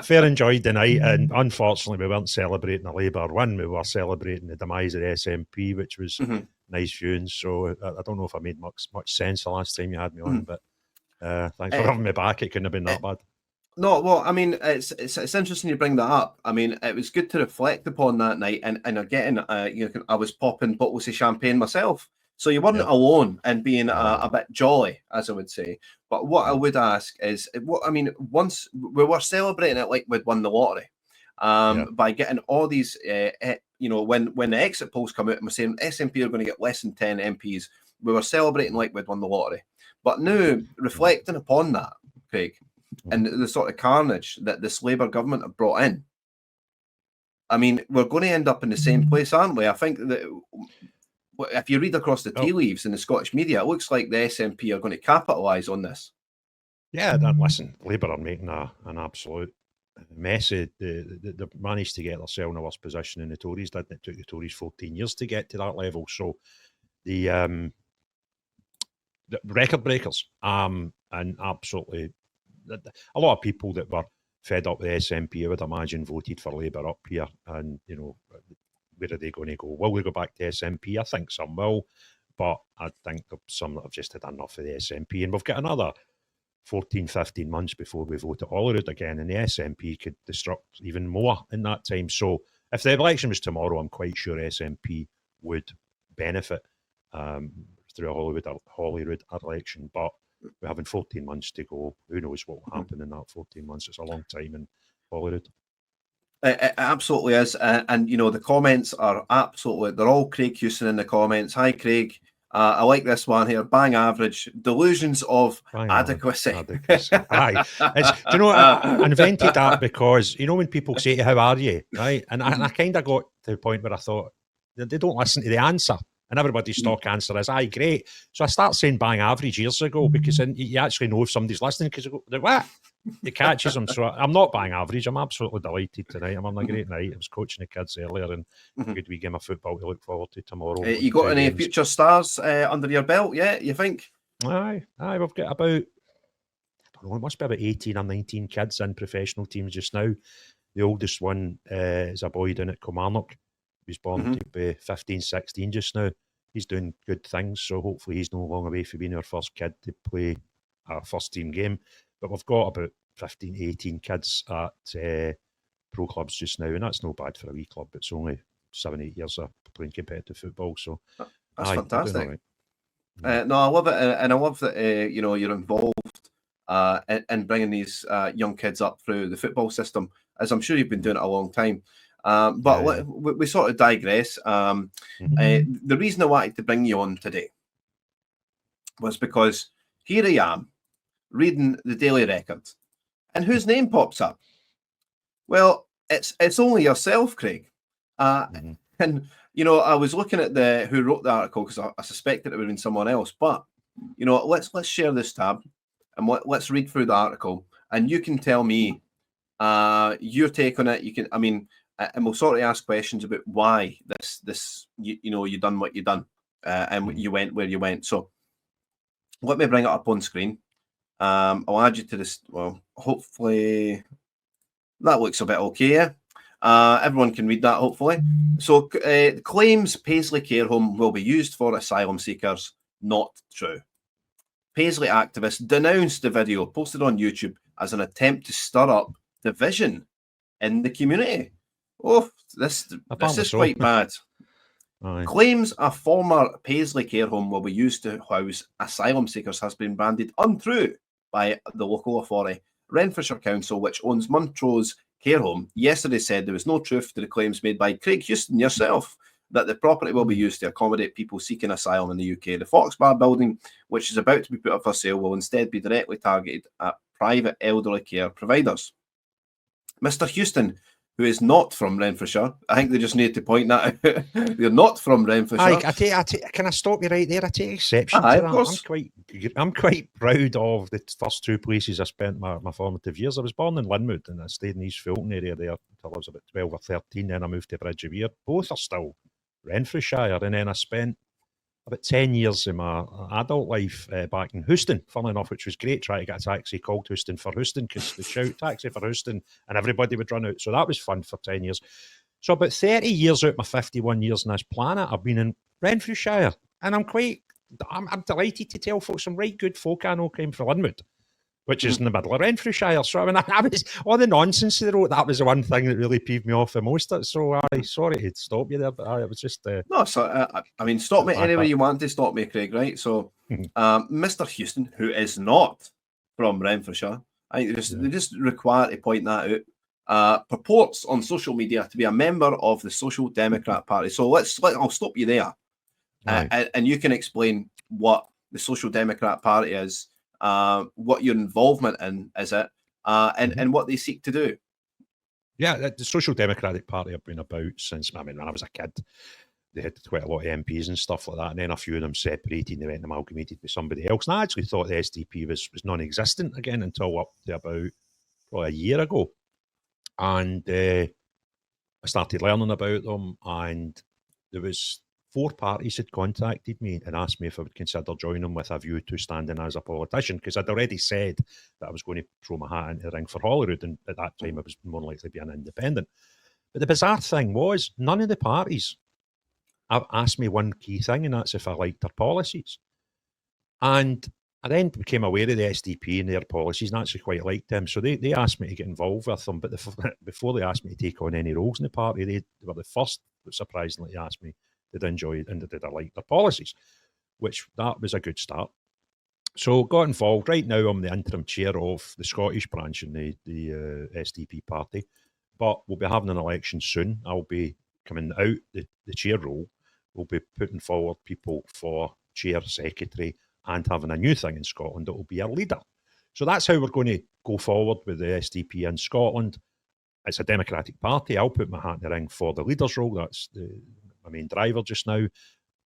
fair enjoyed the night, and unfortunately we weren't celebrating a Labour win. We were celebrating the demise of the SNP, which was nice viewing. So I don't know if I made much sense the last time you had me on, but thanks for having me back. It couldn't have been that bad. No, well, I mean, it's interesting you bring that up. I mean, it was good to reflect upon that night, and again, I was popping bottles of champagne myself, so you weren't alone in being a bit jolly, as I would say. But what I would ask is, once we were celebrating it like we'd won the lottery, by getting all these, when the exit polls come out and we're saying SNP are going to get less than 10 MPs, we were celebrating like we'd won the lottery. But now, reflecting upon that, Craig, and the sort of carnage that this Labour government have brought in, I mean, we're going to end up in the same place, aren't we? I think that if you read across the tea leaves in the Scottish media, it looks like the SNP are going to capitalise on this. Yeah, listen, Labour are making an absolute mess. They managed to get themselves in a worse position than the Tories did. It took the Tories 14 years to get to that level. So the record breakers, and absolutely, a lot of people that were fed up with the SNP, I would imagine, voted for Labour up here. And, where are they going to go? Will they go back to SNP? I think some will, but I think some that have just had enough of the SNP. And we've got another 14, 15 months before we vote at Holyrood again, and the SNP could destruct even more in that time. So if the election was tomorrow, I'm quite sure SNP would benefit through a Holyrood election. But we're having 14 months to go. Who knows what will happen in that 14 months? It's a long time in Holyrood. It absolutely is. And the comments are absolutely, they're all Craig Houston in the comments. Hi, Craig. I like this one here. Bang average. Delusions of adequacy. Aye. Do you know what? I invented that because, when people say, how are you? Right? And I kind of got to the point where I thought, they don't listen to the answer. And everybody's stock answer is, aye, great. So I started saying bang average years ago, because then you actually know if somebody's listening, because you go, what? It catches them. So I'm not bang average. I'm absolutely delighted tonight. I'm having a great night. I was coaching the kids earlier, and a good wee game of football to look forward to tomorrow. You got any future stars under your belt yet, you think? Aye. We've got about, I don't know, it must be about 18 or 19 kids in professional teams just now. The oldest one is a boy down at Kilmarnock. He's born to be 15, 16 just now. He's doing good things, so hopefully he's no long away from being our first kid to play our first team game. But we've got about 15, 18 kids at pro clubs just now, and that's no bad for a wee club. It's only 7, 8 years of playing competitive football, so that's fantastic. Right. No, I love it, and I love that you're involved in bringing these young kids up through the football system, as I'm sure you've been doing it a long time. But we sort of digress. The reason I wanted to bring you on today was because here I am reading the Daily Record, and whose name pops up? Well, it's only yourself, Craig. And I was looking at who wrote the article, because I suspected it would have been someone else. But let's share this tab and let's read through the article, and you can tell me your take on it. You can, and we'll sort of ask questions about why you done what you done, and you went where you went. So let me bring it up on screen. I'll add you to this. Well, hopefully that looks a bit okay. Yeah? Everyone can read that, hopefully. So claims Paisley Care Home will be used for asylum seekers. Not true. Paisley activists denounced the video posted on YouTube as an attempt to stir up division in the community. Oh, this is quite bad. Claims a former Paisley care home will be used to house asylum seekers has been branded untrue by the local authority. Renfrewshire Council, which owns Montrose Care Home, yesterday said there was no truth to the claims made by Craig Houston, yourself, that the property will be used to accommodate people seeking asylum in the UK. The Foxbar building, which is about to be put up for sale, will instead be directly targeted at private elderly care providers. Mr. Houston, who is not from Renfrewshire, I think they just need to point that out. They're not from Renfrewshire. Can I stop you right there? I take exception to that. Of course. I'm quite proud of the first two places I spent my formative years. I was born in Linwood, and I stayed in the East Fulton area there until I was about 12 or 13. Then I moved to Bridge of Weir. Both are still Renfrewshire, and then I spent about 10 years of my adult life back in Houston, funnily enough, which was great, trying to get a taxi called Houston for Houston, because they'd shout taxi for Houston and everybody would run out. So that was fun for 10 years. So about 30 years out of my 51 years on this planet, I've been in Renfrewshire, and I'm delighted to tell folks some right good folk I know came from Linwood, which is in the middle of Renfrewshire. So I mean, I was all the nonsense they wrote. That was the one thing that really peeved me off the most. So sorry to stop you there, but it was just no. So I mean, stop me any way you want to stop me, Craig. Right? So, Mr. Houston, who is not from Renfrewshire, I think they just require to point that out. Purports on social media to be a member of the Social Democrat Party. So I'll stop you there, and you can explain what the Social Democrat Party is. What your involvement in is it, and what they seek to do. Yeah, the Social Democratic Party have been about since, I mean, when I was a kid. They had quite a lot of MPs and stuff like that, and then a few of them separated and they went amalgamated with somebody else. And I actually thought the SDP was non-existent again until up to about probably a year ago. And I started learning about them, and there was 4 parties had contacted me and asked me if I would consider joining them with a view to standing as a politician, because I'd already said that I was going to throw my hat into the ring for Holyrood, and at that time I was more likely to be an independent. But the bizarre thing was, none of the parties asked me one key thing, and that's if I liked their policies. And I then became aware of the SDP and their policies, and actually quite liked them. So they asked me to get involved with them, but before they asked me to take on any roles in the party, they were the first that surprisingly asked me did I enjoy it and did I like their policies, which that was a good start. So got involved. Right now I'm the interim chair of the Scottish branch in the SDP party, but we'll be having an election soon. I'll be coming out the chair role. We'll be putting forward people for chair, secretary, and having a new thing in Scotland that will be our leader. So that's how we're going to go forward with the SDP in Scotland. It's a democratic party. I'll put my hat in the ring for the leader's role. That's my main driver just now.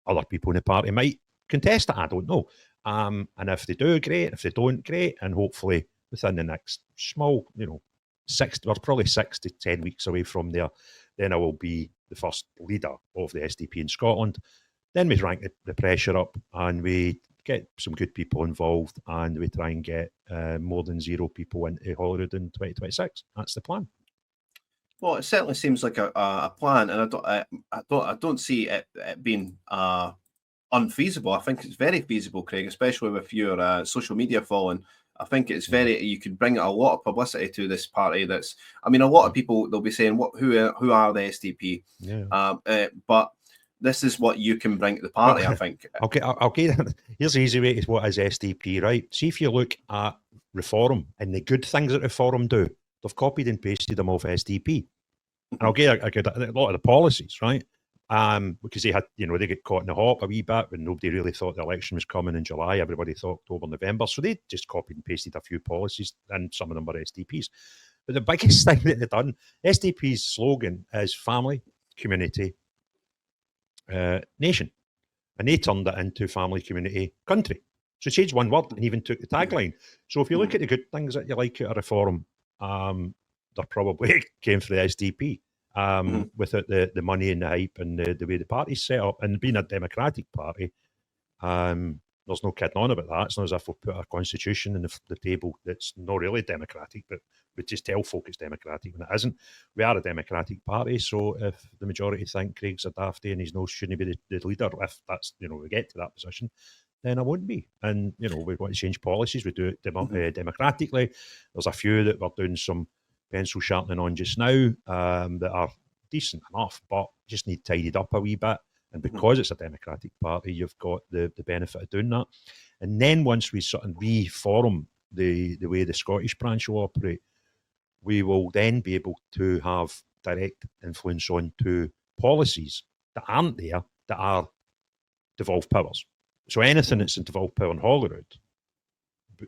Other people in the party might contest it. I don't know. And if they do, great. If they don't, great. And hopefully within the next small, 6 to 10 weeks away from there, then I will be the first leader of the SDP in Scotland. Then we rank the pressure up and we get some good people involved, and we try and get more than 0 people into Holyrood in 2026. That's the plan. Well, it certainly seems like a plan, and I don't see it being unfeasible. I think it's very feasible, Craig, especially with your social media following. I think it's you could bring a lot of publicity to this party. That's, I mean, a lot of people, they'll be saying, who are the SDP? Yeah. But this is what you can bring to the party, I think. Okay. Here's the easy way to what is SDP, right? See, if you look at Reform and the good things that Reform do, they've copied and pasted them off SDP. And I'll get a lot of the policies, right? Because they had, they get caught in the hop a wee bit when nobody really thought the election was coming in July. Everybody thought October, November. So they just copied and pasted a few policies, and some of them were SDPs. But the biggest thing that they've done, SDP's slogan is family, community, nation. And they turned it into family, community, country. So changed one word and even took the tagline. So if you look at the good things that you like out of Reform, they probably came for the SDP. Without the money and the hype and the way the party's set up. And being a democratic party, there's no kidding on about that. It's not as if we put a constitution on the table that's not really democratic, but we just tell folk it's democratic when it isn't. We are a democratic party, so if the majority think Craig's a dafty and he's shouldn't be the leader, if that's, we get to that position, then I won't be. And, we want to change policies. We do it democratically. There's a few that we're doing some pencil sharpening on just now that are decent enough, but just need tidied up a wee bit. And because it's a democratic party, you've got the benefit of doing that. And then once we sort of reform the way the Scottish branch will operate, we will then be able to have direct influence onto policies that aren't there, that are devolved powers. So anything that's in devolved power in Holyrood,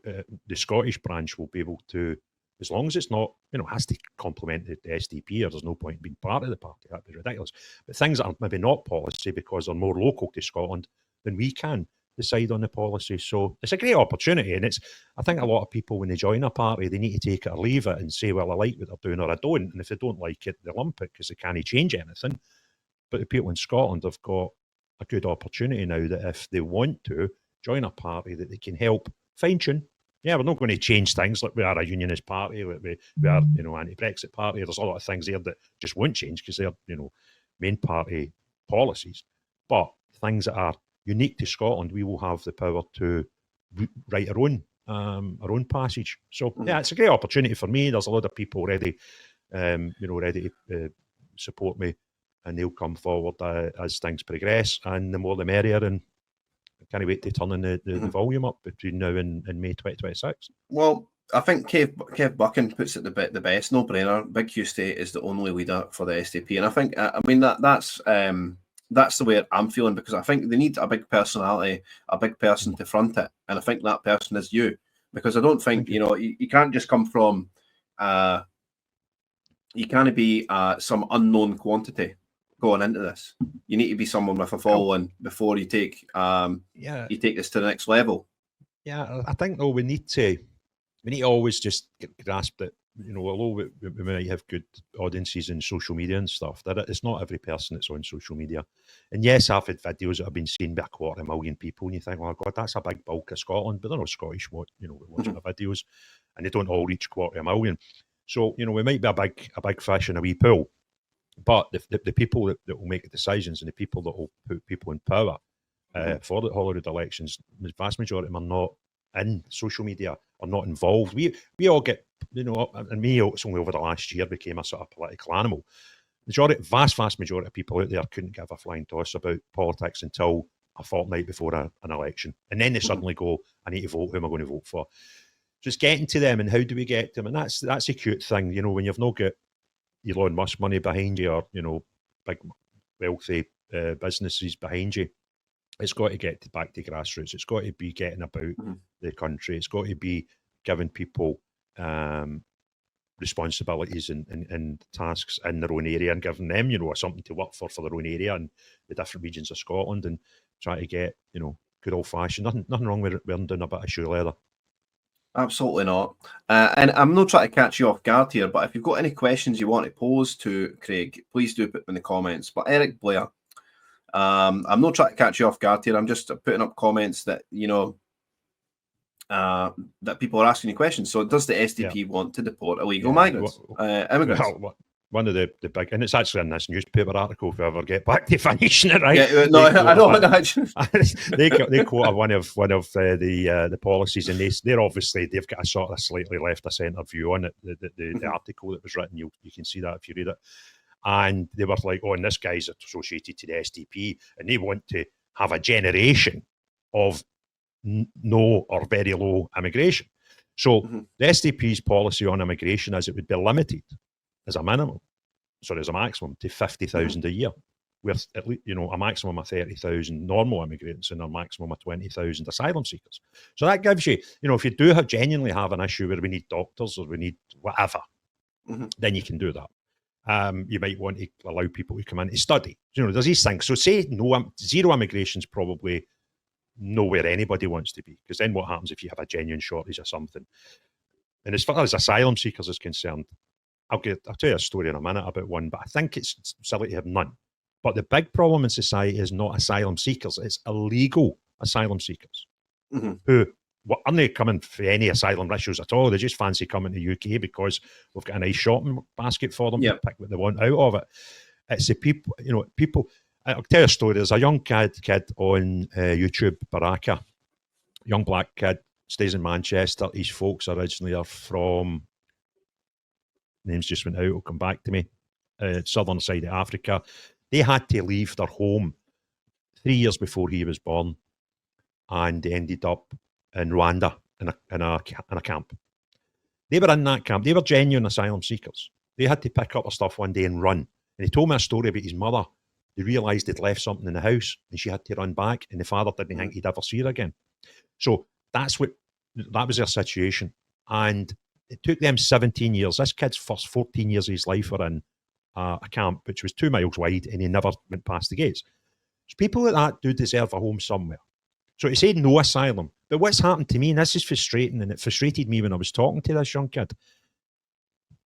the Scottish branch will be able to, as long as it's not, has to complement the SDP, or there's no point in being part of the party. That'd be ridiculous. But things that are maybe not policy because they're more local to Scotland, then we can decide on the policy. So it's a great opportunity. And I think a lot of people, when they join a party, they need to take it or leave it and say, well, I like what they're doing or I don't. And if they don't like it, they lump it because they can't change anything. But the people in Scotland have got a good opportunity now that if they want to join a party, that they can help fine-tune. Yeah, we're not going to change things like we are a unionist party, like we are, anti-Brexit party. There's a lot of things there that just won't change because they're, main party policies. But things that are unique to Scotland, we will have the power to write our own passage. So yeah, it's a great opportunity for me. There's a lot of people ready, ready to support me, and they'll come forward as things progress. And the more the merrier. And I can't wait to turn the volume up between now and May 2026. Well, I think Kev Buchan puts it the best. No brainer. Big Hugh State is the only leader for the SDP, and I think that's the way I'm feeling, because I think they need a big personality, a big person to front it, and I think that person is you, because I don't think you can't just come from you can't be some unknown quantity going into this. You need to be someone with a following before you take you take this to the next level. Yeah, I think though we need to always just grasp that, although we might have good audiences in social media and stuff, that it's not every person that's on social media. And yes, I've had videos that have been seen by 250,000 people, and you think, oh God, that's a big bulk of Scotland, but they're not Scottish, watching the videos, and they don't all reach 250,000. So, we might be a big fish in a wee pool, but the people that will make the decisions and the people that will put people in power for the Holyrood elections, the vast majority of them are not in social media, are not involved. We all get, and me, it's only over the last year became a sort of political animal. Vast majority of people out there couldn't give a flying toss about politics until a fortnight before an election. And then they suddenly go, I need to vote, who am I going to vote for? Just getting to them, and how do we get to them? And that's a cute thing, when you've not got Elon Musk money behind you, or, big wealthy businesses behind you. It's got to get back to grassroots. It's got to be getting about the country. It's got to be giving people responsibilities and tasks in their own area, and giving them, something to work for their own area and the different regions of Scotland, and try to get, good old fashioned. Nothing wrong with wearing down a bit of shoe leather. Absolutely not. And I'm not trying to catch you off guard here, but if you've got any questions you want to pose to Craig, please do put them in the comments. But Eric Blair, I'm not trying to catch you off guard here. I'm just putting up comments that, that people are asking you questions. So does the SDP want to deport illegal migrants, immigrants? Well, one of the big, and it's actually in this newspaper article, if we ever get back to finishing it, right? Yeah, no, I know. They quote one of the policies, and they're obviously, they've got a sort of slightly left of centre view on it. The article that was written, you can see that if you read it. And they were like, oh, and this guy's associated to the SDP, and they want to have a generation of no or very low immigration. So the SDP's policy on immigration is it would be limited as a minimum, as a maximum, to 50,000 a year, with at least, a maximum of 30,000 normal immigrants and a maximum of 20,000 asylum seekers. So that gives you, if you do genuinely have an issue where we need doctors or we need whatever, then you can do that. You might want to allow people to come in to study. There's these things. So say zero immigration is probably nowhere anybody wants to be, because then what happens if you have a genuine shortage of something? And as far as asylum seekers is concerned, I'll tell you a story in a minute about one, but I think it's silly to have none. But the big problem in society is not asylum seekers, it's illegal asylum seekers who aren't they coming for any asylum issues at all. They just fancy coming to the UK because we've got a nice shopping basket for them to pick what they want out of it. It's the people, I'll tell you a story. There's a young kid on YouTube, Baraka, young black kid, stays in Manchester. His folks originally are from, names just went out, will come back to me, southern side of Africa. They had to leave their home 3 years before he was born, and they ended up in Rwanda in a camp. They were in that camp. They were genuine asylum seekers. They had to pick up their stuff one day and run. And he told me a story about his mother. They realised they'd left something in the house and she had to run back, and the father didn't think he'd ever see her again. So that was their situation. And it took them 17 years. This kid's first 14 years of his life were in a camp which was 2 miles wide, and he never went past the gates. So people like that do deserve a home somewhere. So to say no asylum, but what's happened to me, and this is frustrating, and it frustrated me when I was talking to this young kid,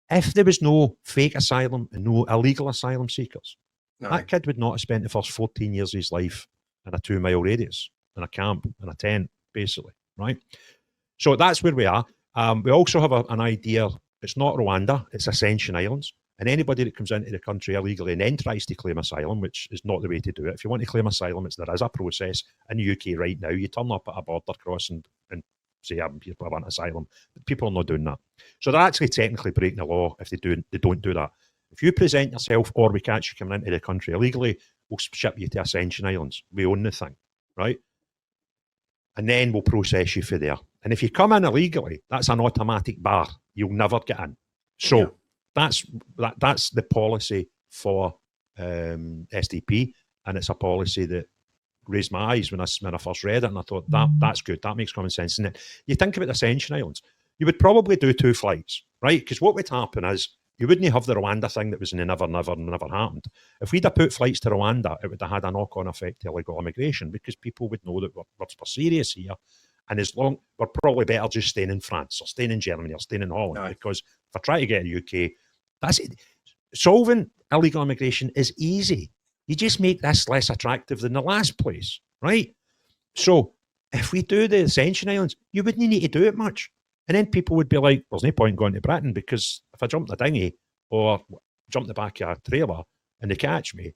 if there was no fake asylum and no illegal asylum seekers, that kid would not have spent the first 14 years of his life in a 2-mile radius, in a camp, in a tent, basically, right? So that's where we are. We also have an idea. It's not Rwanda, it's Ascension Islands. And anybody that comes into the country illegally and then tries to claim asylum, which is not the way to do it. If you want to claim asylum, there is a process in the UK right now. You turn up at a border crossing and say, I want asylum. But people are not doing that. So they're actually technically breaking the law if they don't do that. If you present yourself or we catch you coming into the country illegally, we'll ship you to Ascension Islands. We own the thing, right? And then we'll process you for there. And if you come in illegally, that's an automatic bar. You'll never get in. So that's the policy for SDP, and it's a policy that raised my eyes when I first read it, and I thought that's good. That makes common sense. And you think about the Ascension Islands, you would probably do 2 flights, right? Because what would happen is you wouldn't have the Rwanda thing that was in the never happened. If we'd have put flights to Rwanda, it would have had a knock-on effect to illegal immigration because people would know that we're serious here. And as long, we're probably better just staying in France or staying in Germany or staying in Holland, because if I try to get in the UK, that's it. Solving illegal immigration is easy. You just make this less attractive than the last place, right? So if we do the Ascension Islands, you wouldn't need to do it much. And then people would be like, there's no point going to Britain because if I jump the dinghy or jump the back of a trailer and they catch me,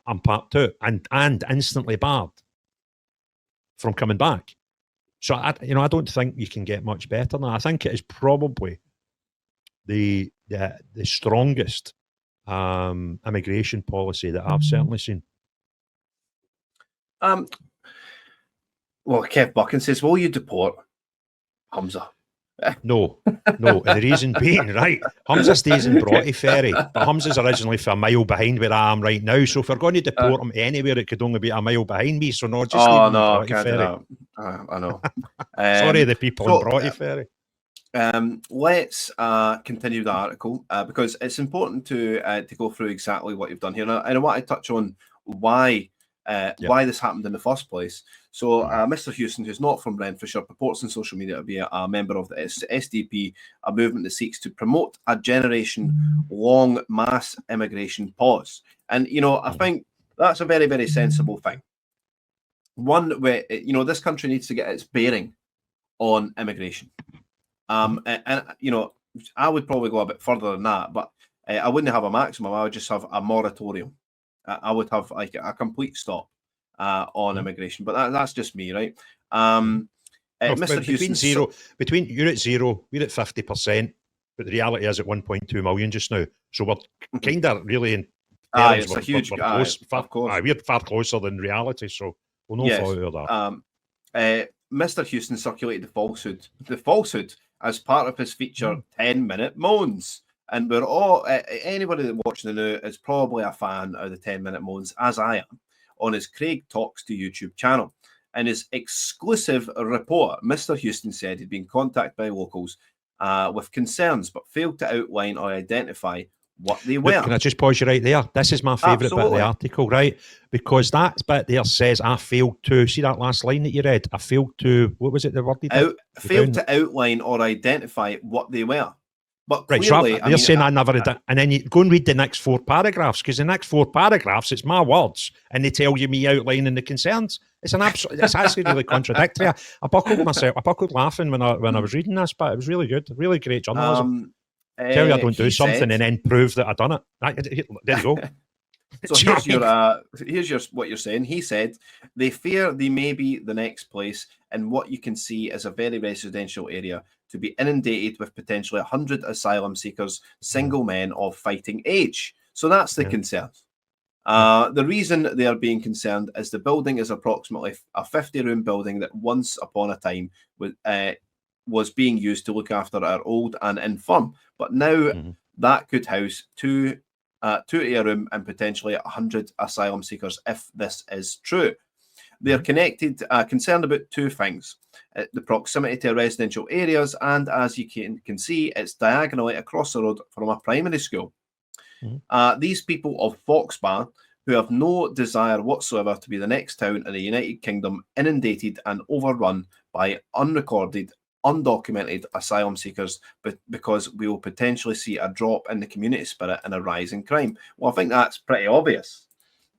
I'm parked out and instantly barred from coming back. So I don't think you can get much better than that. I think it is probably the strongest immigration policy that I've certainly seen. Well, Kev Buchan says, will you deport Hamza? No. And the reason being, right, Hamza stays in Broughty Ferry, but Hamza's originally for a mile behind where I am right now. So if we're going to deport him anywhere, it could only be a mile behind me. So no, just leave him in Broughty Ferry. I know. Sorry, the people in Broughty Ferry. Let's continue the article because it's important to go through exactly what you've done here. And I want to touch on why this happened in the first place. So Mr. Houston, who's not from Renfrewshire, purports on social media to be a member of the SDP, a movement that seeks to promote a generation-long mass immigration pause. And, I think that's a very, very sensible thing. One where, this country needs to get its bearing on immigration. And I would probably go a bit further than that, but I wouldn't have a maximum. I would just have a moratorium. I would have like a complete stop on immigration, but that's just me, right? Mr. Houston, between you're at 0, we're at 50%, but the reality is at 1.2 million just now. So we're kind of really in terms. It's a huge, close, of course. We're far closer than reality, so we'll not fall out of that. Mr. Houston circulated the falsehood as part of his feature 10-minute moans. And we're all, anybody that watching the news is probably a fan of the 10-minute moans, as I am, on his Craig Talks to YouTube channel. In his exclusive report, Mr. Houston said he'd been contacted by locals with concerns, but failed to outline or identify what they were. Look, can I just pause you right there? This is my favourite bit of the article, right? Because that bit there says, I failed to, see that last line that you read? I failed to, what was it, the word he did? Failed to outline or identify what they were. But right, clearly, so you're saying I never did, and then you go and read the next 4 paragraphs, because the next 4 paragraphs, it's my words, and they tell you me outlining the concerns. It's it's actually really contradictory. I buckled laughing when I was reading this, but it was really good, really great journalism. Tell you I don't do something and then prove that I've done it. There you go. So here's what you're saying. He said they fear they may be the next place in what you can see as a very residential area to be inundated with potentially 100 asylum seekers, single men of fighting age. So that's the concern. The reason they are being concerned is the building is approximately a 50-room building that once upon a time was being used to look after our old and infirm, but now that could house two a room and potentially 100 asylum seekers if this is true. They're concerned about 2 things: the proximity to residential areas, and as you can see, it's diagonally across the road from a primary school. These people of Foxbar, who have no desire whatsoever to be the next town in the United Kingdom inundated and overrun by unrecorded, undocumented asylum seekers, but because we will potentially see a drop in the community spirit and a rise in crime. Well, I think that's pretty obvious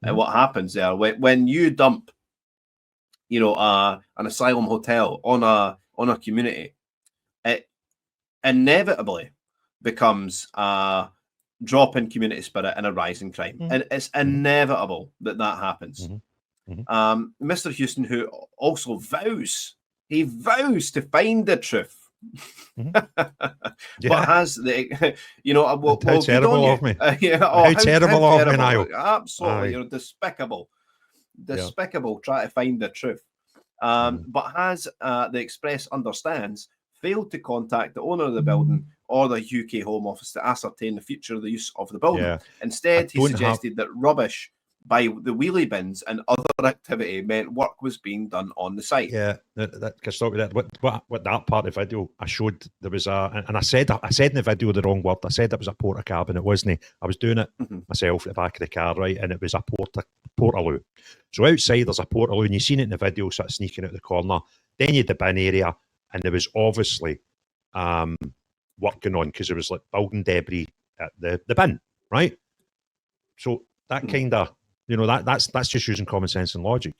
what happens there. When you dump an asylum hotel on a community, it inevitably becomes a drop in community spirit and a rise in crime. And it's inevitable that happens. Mr. Houston, who also vows to find the truth. But has the, how terrible of me. How terrible of me, Niall. Absolutely, despicable. Try to find the truth. But has the Express understands failed to contact the owner of the building or the UK Home Office to ascertain the future of the use of the building. Yeah. Instead, he suggested that rubbish by the wheelie bins and other activity meant work was being done on the site. Yeah, that can stop with that. What that part of the video I showed, there was and I said in the video the wrong word. I said it was a porta cabin. It wasn't. I was doing it myself at the back of the car, right, and it was a portaloo. So outside there's a portaloo, and you seen it in the video, sort of sneaking out the corner. Then you had the bin area, and there was obviously working on because there was like building debris at the bin, right? So that kind of, that's just using common sense and logic.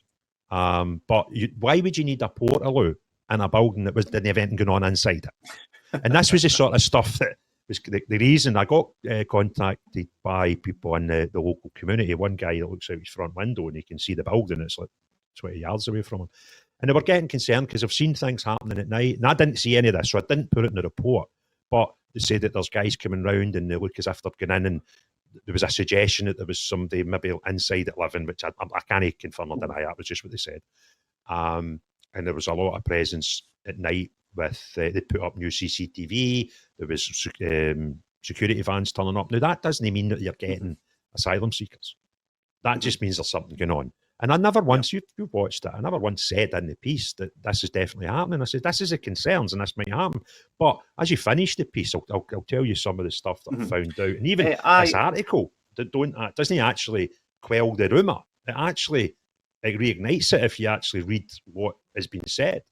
But why would you need a portaloo in a building that didn't have anything going on inside it? And this was the sort of stuff that was the reason I got contacted by people in the local community. One guy that looks out his front window and he can see the building. It's like 20 yards away from him. And they were getting concerned because I've seen things happening at night. And I didn't see any of this, so I didn't put it in the report. But they say that there's guys coming round and they look as if they're going in, and there was a suggestion that there was somebody maybe inside at living, which I can't confirm or deny. That was just what they said. And there was a lot of presence at night with, they put up new CCTV. There was security vans turning up. Now, that doesn't mean that you're getting asylum seekers. That just means there's something going on. And I never once, you've watched it, I never once said in the piece that this is definitely happening. I said, this is a concerns and this might happen. But as you finish the piece, I'll tell you some of the stuff that I found out. And even this article doesn't actually quell the rumour. It actually reignites it if you actually read what has been said.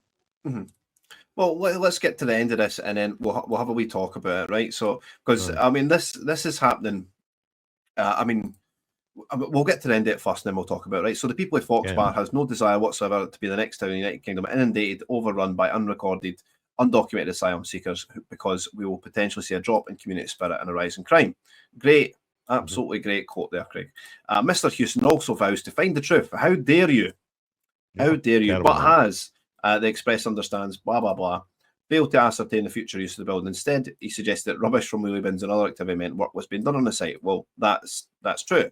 Well, let's get to the end of this and then we'll have a wee talk about it, right? So, because, I mean, this is happening. We'll get to the end of it first, and then we'll talk about it, right? So the people of Foxbar has no desire whatsoever to be the next town in the United Kingdom inundated, overrun by unrecorded, undocumented asylum seekers, because we will potentially see a drop in community spirit and a rise in crime. Great, absolutely great quote there, Craig. Mr. Houston also vows to find the truth. How dare you? How dare you? But has the Express understands, blah, blah, blah, failed to ascertain the future use of the building. Instead, he suggested that rubbish from wheelie bins and other activity meant work was being done on the site. Well, that's true.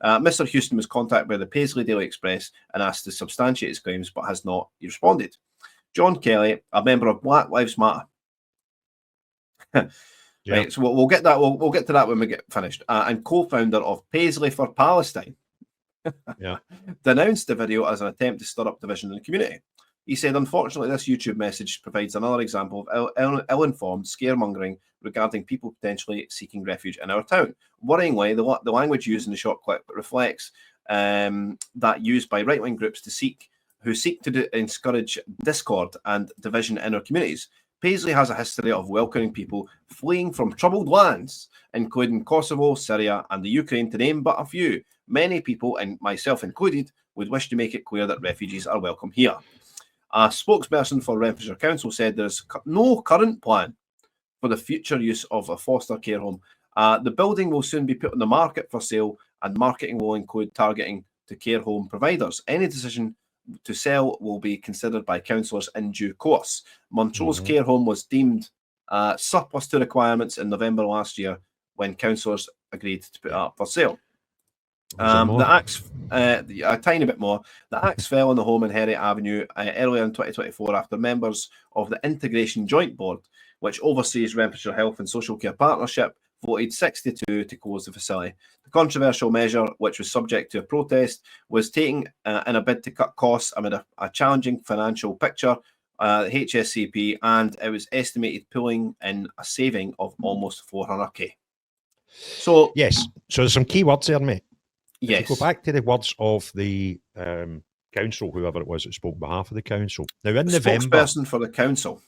Mr. Houston was contacted by the Paisley Daily Express and asked to substantiate his claims, but has not responded. John Kelly, a member of Black Lives Matter. Right, so we'll get that. We'll get to that when we get finished. And co-founder of Paisley for Palestine, denounced the video as an attempt to stir up division in the community. He said, unfortunately, this YouTube message provides another example of ill-informed scaremongering regarding people potentially seeking refuge in our town. Worryingly, the language used in the short clip reflects that used by right-wing groups who seek to encourage discord and division in our communities. Paisley has a history of welcoming people fleeing from troubled lands, including Kosovo, Syria, and the Ukraine, to name but a few. Many people, and myself included, would wish to make it clear that refugees are welcome here. A spokesperson for Renfrewshire Council said there's no current plan for the future use of a foster care home. The building will soon be put on the market for sale, and marketing will include targeting to care home providers. Any decision to sell will be considered by councillors in due course. Montrose care home was deemed surplus to requirements in November last year when councillors agreed to put it up for sale. The axe, a tiny bit more. The axe fell on the home in Herriot Avenue earlier in 2024 after members of the Integration Joint Board, which oversees Renfrewshire Health and Social Care Partnership, voted 6-2 to close the facility. The controversial measure, which was subject to a protest, was taken in a bid to cut costs amid a challenging financial picture, the HSCP, and it was estimated pulling in a saving of almost 400k. So yes, so there's some key words there, mate. Yes. If you go back to the words of the council, whoever it was that spoke on behalf of the council. Now, in November, spokesperson for the council,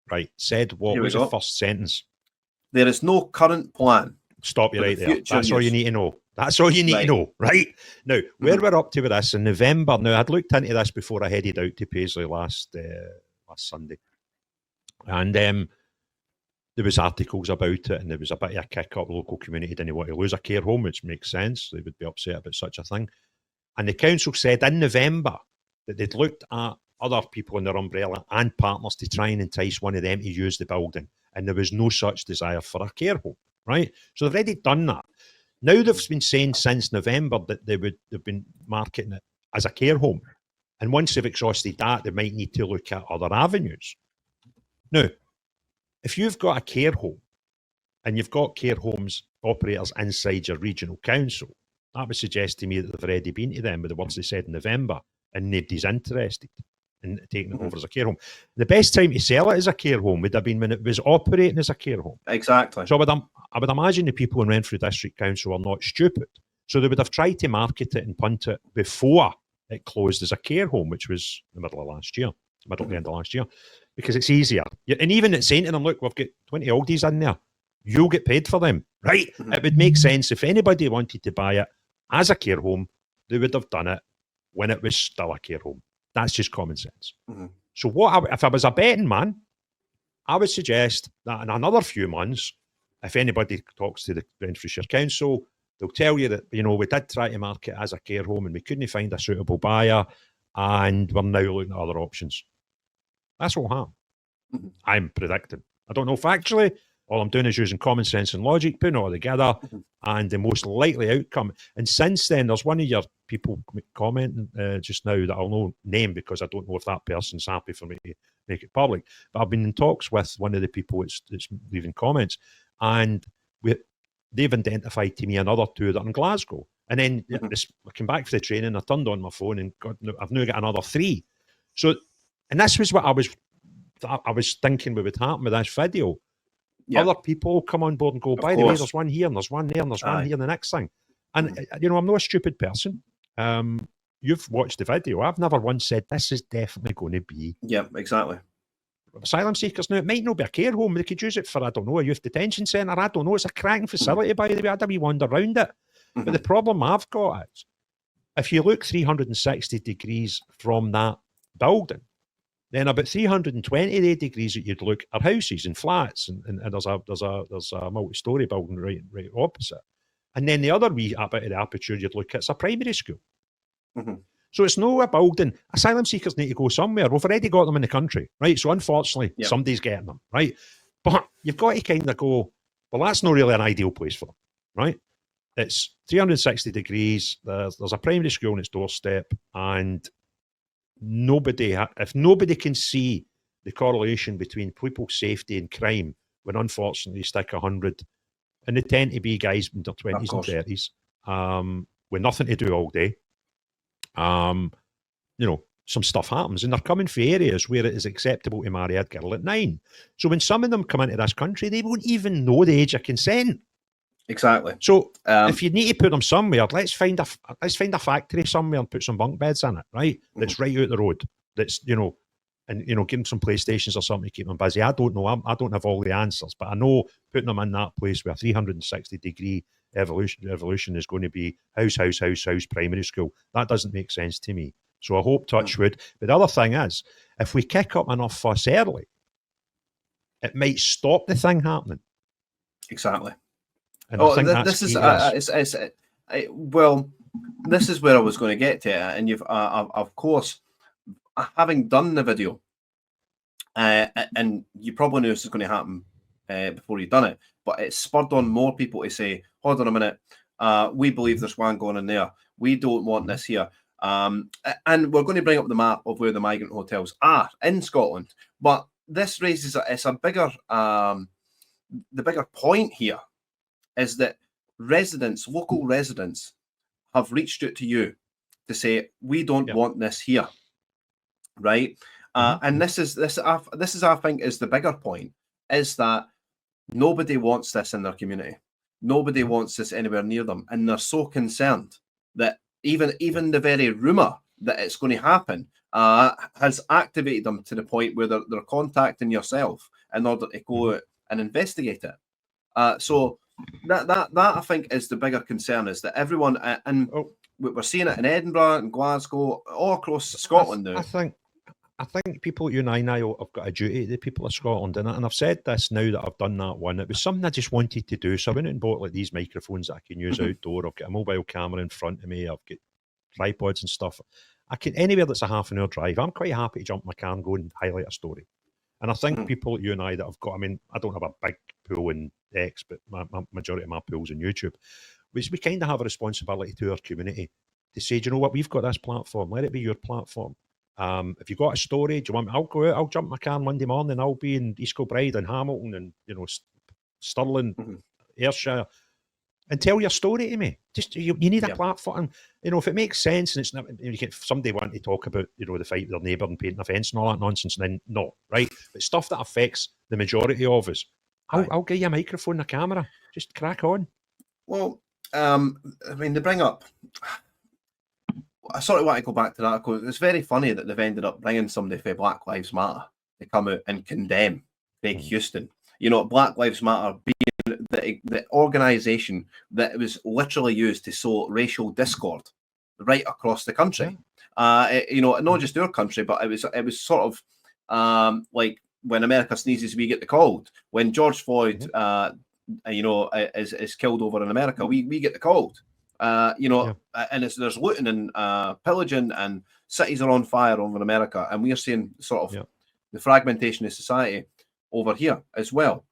right, said what was the first sentence? There is no current plan. Stop you right there. That's all you need to know. That's all you need to know, right? Now, where we're up to with this in November, now I'd looked into this before I headed out to Paisley last Sunday. And there was articles about it, and there was a bit of a kick up. The local community didn't want to lose a care home, which makes sense. They would be upset about such a thing. And the council said in November that they'd looked at other people in their umbrella and partners to try and entice one of them to use the building. And there was no such desire for a care home, right? So they've already done that. Now they've been saying since November that they've been marketing it as a care home. And once they've exhausted that, they might need to look at other avenues. Now, if you've got a care home and you've got care homes operators inside your regional council, that would suggest to me that they've already been to them with the words they said in November and nobody's interested in taking it over as a care home. The best time to sell it as a care home would have been when it was operating as a care home. Exactly. So I would imagine the people in Renfrew District Council are not stupid. So they would have tried to market it and punt it before it closed as a care home, which was the middle of last year, middle to the end of last year, because it's easier. And even it's saying to them, look, we've got 20 Aldi's in there. You'll get paid for them, right? It would make sense if anybody wanted to buy it as a care home, they would have done it when it was still a care home. That's just common sense. So if I was a betting man, I would suggest that in another few months, if anybody talks to the Renfrewshire Council, they'll tell you that, we did try to market as a care home and we couldn't find a suitable buyer and we're now looking at other options. That's what will happen. I'm predicting. I don't know factually. All I'm doing is using common sense and logic, putting it all together, and the most likely outcome. And since then, there's one of your people commenting just now that I'll not name because I don't know if that person's happy for me to make it public. But I've been in talks with one of the people that's leaving comments, and they've identified to me another two that are in Glasgow. And then I came back for the training, I turned on my phone, and I've now got another three. So, and this was what I was thinking would happen with this video. Yep. Other people come on board and go, by the way, there's one here and there's one there and there's one here, the next thing. And, I'm not a stupid person. You've watched the video. I've never once said this is definitely going to be. Yeah, exactly. Asylum seekers. Now, it might not be a care home. They could use it for, I don't know, a youth detention centre. I don't know. It's a cracking facility, by the way. I had a wee wander around it. But the problem I've got is, if you look 360 degrees from that building, then about 320 degrees that you'd look are houses and flats, and there's a multi-storey building right opposite. And then the other wee bit of the aperture you'd look at is a primary school. So it's no a building. Asylum seekers need to go somewhere. We've already got them in the country, right? So unfortunately, somebody's getting them, right? But you've got to kind of go, well, that's not really an ideal place for them, right? It's 360 degrees. There's a primary school on its doorstep, and if nobody can see the correlation between people's safety and crime, when unfortunately you stick 100, and they tend to be guys in their 20s and 30s, with nothing to do all day, some stuff happens, and they're coming from areas where it is acceptable to marry a girl at 9. So when some of them come into this country, they won't even know the age of consent. Exactly. So if you need to put them somewhere, let's find a factory somewhere and put some bunk beds in it, right? That's right out the road. That's give them some PlayStations or something to keep them busy. I don't know. I don't have all the answers, but I know putting them in that place where 360-degree evolution is going to be house, primary school. That doesn't make sense to me. So I hope, touch wood. But the other thing is, if we kick up enough fuss early, it might stop the thing happening. Exactly. And I think this is this is where I was going to get to, and you've of course, having done the video, and you probably knew this was going to happen before you'd done it, but it spurred on more people to say, hold on a minute, we believe there's one going in there, we don't want this here, and we're going to bring up the map of where the migrant hotels are in Scotland. But this raises a bigger the bigger point here is that local residents have reached out to you to say, we don't want this here, right? And this is I think is the bigger point, is that nobody wants this in their community. Nobody wants this anywhere near them, and they're so concerned that even the very rumour that it's going to happen has activated them to the point where they're contacting yourself in order to go out and investigate it. So That I think is the bigger concern, is that everyone, and we're seeing it in Edinburgh and Glasgow, all across Scotland now. I think people like you and I have got a duty to the people of Scotland, and I've said this now that I've done that one. It was something I just wanted to do, so I went and bought like these microphones that I can use outdoor. I've got a mobile camera in front of me. I've got tripods and stuff. I can anywhere that's a half an hour drive. I'm quite happy to jump in my car and go and highlight a story. And I think people like you and I that have got, I mean, I don't have a big pool in X, but my majority of my pool's on YouTube. We kind of have a responsibility to our community to say, do you know what, we've got this platform, let it be your platform. If you've got a story, do you want me? I'll go out, I'll jump in my car Monday morning, I'll be in East Kilbride and Hamilton and, you know, Stirling, Ayrshire, and tell your story to me. Just you need a platform. You know, if it makes sense and it's not, you get somebody wanting to talk about, you know, the fight with their neighbour and painting a fence and all that nonsense, and then no, right? But stuff that affects the majority of us, I'll give you a microphone and a camera. Just crack on. Well, I mean, they bring up. I sort of want to go back to that because it's very funny that they've ended up bringing somebody for Black Lives Matter to come out and condemn Craig Houston. You know, Black Lives Matter being the organisation that was literally used to sow racial discord right across the country. You know, not just our country, but it was sort of like when America sneezes, we get the cold. When George Floyd, you know, is killed over in America, we get the cold. You know, and there's looting and pillaging, and cities are on fire over in America, and we are seeing sort of the fragmentation of society over here as well.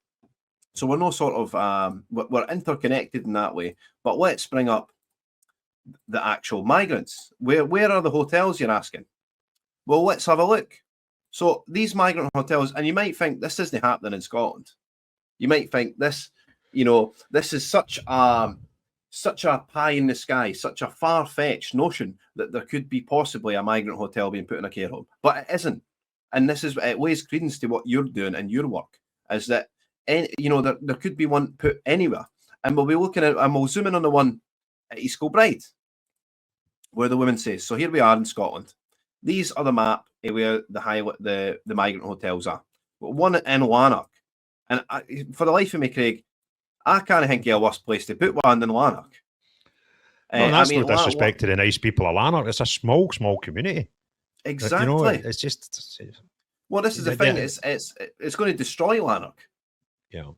So we're no sort of we're interconnected in that way. But let's bring up the actual migrants. Where are the hotels, you're asking? Well, let's have a look. So these migrant hotels, and you might think this isn't happening in Scotland. You might think this, you know, this is such a pie in the sky, such a far-fetched notion that there could be possibly a migrant hotel being put in a care home, but it isn't. And this is, it lays credence to what you're doing in your work, is that, you know, there could be one put anywhere. And we'll be looking at, and we'll zoom in on the one at East Kilbride, where the woman says, so here we are in Scotland. These are the map where the migrant hotels are. One in Lanark. And for the life of me, Craig, I can't think of a worse place to put one than Lanark. No, that's no disrespect to the nice people of Lanark. It's a small community. Exactly. You know, it's just. Well, this is the thing. It's going to destroy Lanark. Yeah.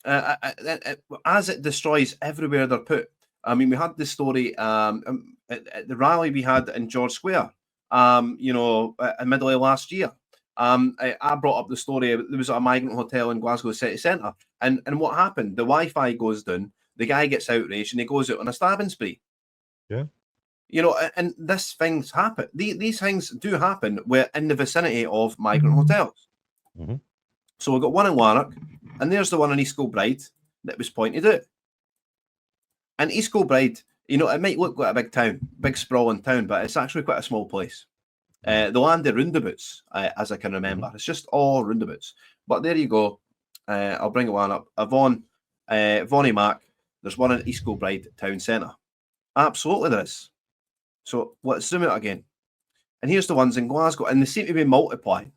As it destroys everywhere they're put. I mean, we had this story at the rally we had in George Square. You know, in middle of last year. I brought up the story. There was a migrant hotel in Glasgow city centre, and what happened? The Wi-Fi goes down. The guy gets outraged, and he goes out on a stabbing spree. Yeah, you know, and these things happen. These things do happen. We're in the vicinity of migrant hotels. So we've got one in Lanark, and there's the one in East Kilbride that was pointed out. And East Kilbride, you know, it might look like a big town, big sprawling town, but it's actually quite a small place. The land of roundabouts, as I can remember. It's just all roundabouts. But there you go. I'll bring it one up. Vonnie Mac, there's one in East Kilbride town centre. Absolutely there is. So let's zoom out again. And here's the ones in Glasgow, and they seem to be multiplying.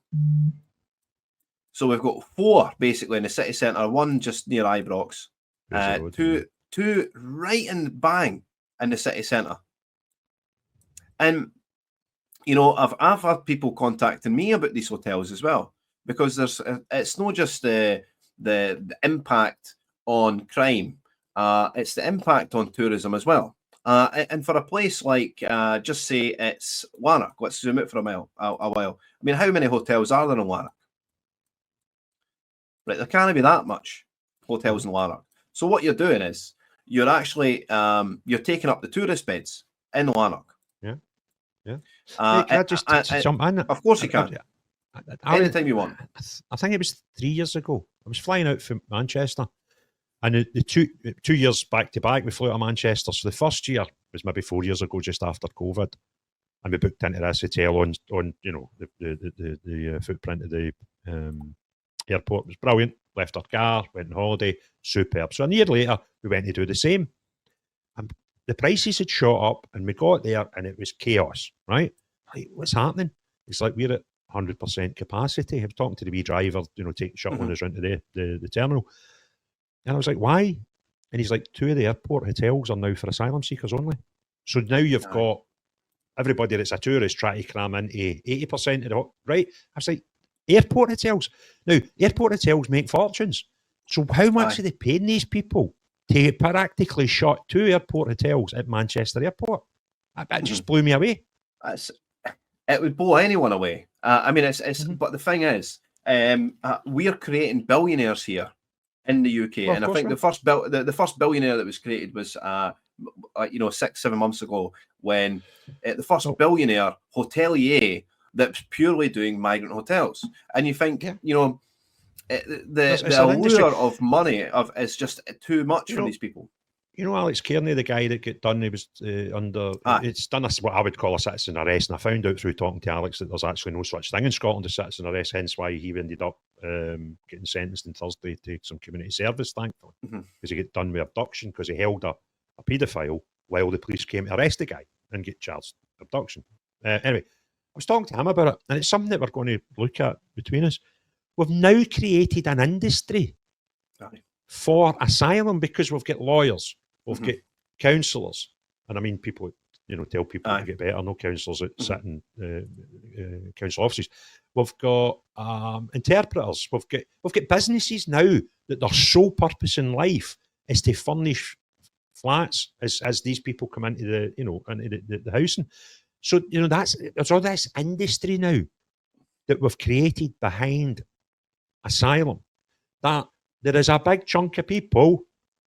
So we've got 4 basically in the city centre, one just near Ibrox, two right in bang in the city centre. And you know, I've had people contacting me about these hotels as well, because it's not just the impact on crime, it's the impact on tourism as well. And for a place like, just say it's Lanark, let's zoom out for a while. I mean, how many hotels are there in Lanark? Right, there can't be that much hotels in Lanark. So what you're doing is you're actually you're taking up the tourist beds in Lanark. Yeah. Hey, can I just jump in? Of course you can. Anytime you want. I think it was 3 years ago. I was flying out from Manchester, and the two years back to back, we flew out of Manchester. So the first year was maybe 4 years ago, just after COVID, and we booked into this hotel on you know the footprint of the airport. It was brilliant. Left our car, went on holiday, superb. So a year later, we went to do the same. And the prices had shot up, and we got there, and it was chaos, right? Like, what's happening? It's like we're at 100% capacity. I was talking to the wee driver, you know, shuttling us around to the terminal. And I was like, why? And he's like, 2 of the airport hotels are now for asylum seekers only. So now you've got everybody that's a tourist trying to cram into 80% of the right. I was like, airport hotels. Now, airport hotels make fortunes. So how much are they paying these people to practically shut 2 airport hotels at Manchester Airport? That just blew me away. It would blow anyone away. I mean, it's but the thing is, we are creating billionaires here in the UK, and I think the first billionaire that was created was 6-7 months ago, when the first billionaire hotelier that's purely doing migrant hotels. And you think, the allure of money is just too much from these people. You know, Alex Kearney, the guy that got done, he was under, it's done what I would call a citizen arrest. And I found out through talking to Alex that there's actually no such thing in Scotland as citizen arrest, hence why he ended up getting sentenced on Thursday to some community service, thankfully, because he got done with abduction because he held a paedophile while the police came to arrest the guy and get charged with abduction. Anyway, I was talking to him about it, and it's something that we're going to look at between us. We've now created an industry for asylum because we've got lawyers. We've got counsellors, and I mean people, tell people to get better. No counsellors that sit in council offices. We've got interpreters. We've got businesses now that their sole purpose in life is to furnish flats as these people come into the housing. So there's all this industry now that we've created behind asylum. That there is a big chunk of people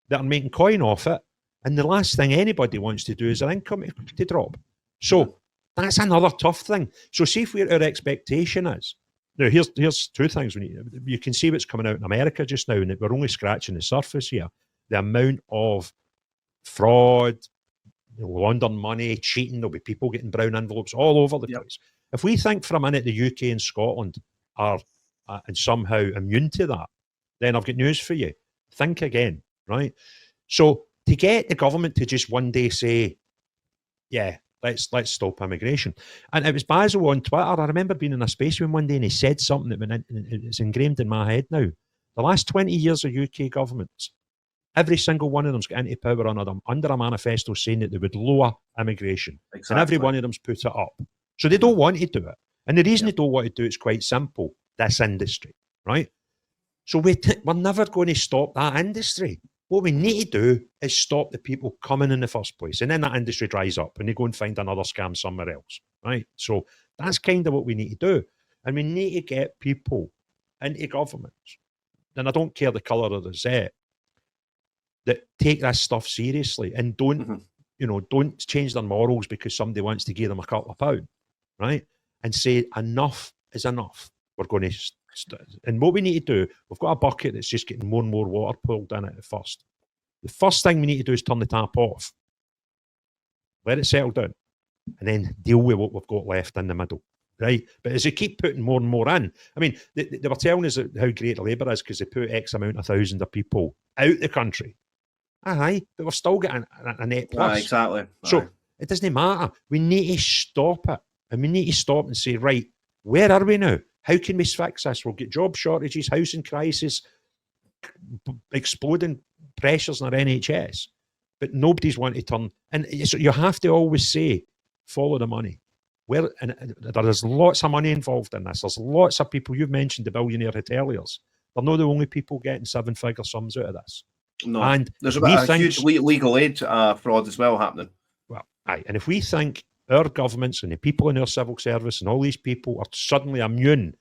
that are making coin off it. And the last thing anybody wants to do is their income to drop. So that's another tough thing. So see if our expectation is. Now, here's 2 things. You can see what's coming out in America just now, and we're only scratching the surface here. The amount of fraud, laundering money, cheating, there'll be people getting brown envelopes all over the place. If we think for a minute the UK and Scotland are and somehow immune to that, then I've got news for you. Think again, right? So to get the government to just one day say, let's stop immigration. And it was Basil on Twitter. I remember being in a space with him one day and he said something that it's ingrained in my head now. The last 20 years of UK governments, every single one of them's got into power under a manifesto saying that they would lower immigration. Exactly. And every one of them's put it up. So they don't want to do it. And the reason they don't want to do it's quite simple. This industry, right? So we're never going to stop that industry. What we need to do is stop the people coming in the first place. And then that industry dries up and they go and find another scam somewhere else, right? So that's kind of what we need to do. And we need to get people into governments, and I don't care the colour of the Zet, that take this stuff seriously and don't change their morals because somebody wants to give them a couple of pounds, right? And say enough is enough. We're going to and what we need to do, we've got a bucket that's just getting more and more water pulled in it at first. The first thing we need to do is turn the tap off, let it settle down, and then deal with what we've got left in the middle, right? But as they keep putting more and more in, I mean, they were telling us how great the Labour is because they put X amount of thousands of people out the country. Aye, but we're still getting a net plus. Exactly. So it doesn't matter. We need to stop it, and we need to stop and say, right, where are we now? How can we fix this? We'll get job shortages, housing crisis, exploding pressures in our NHS, but nobody's wanting to turn. And so you have to always say, follow the money. And there's lots of money involved in this. There's lots of people. You've mentioned the billionaire hoteliers. They're not the only people getting 7-figure sums out of this. No, and there's a huge legal aid fraud as well happening. Well, aye, and if we think our governments and the people in our civil service and all these people are suddenly immune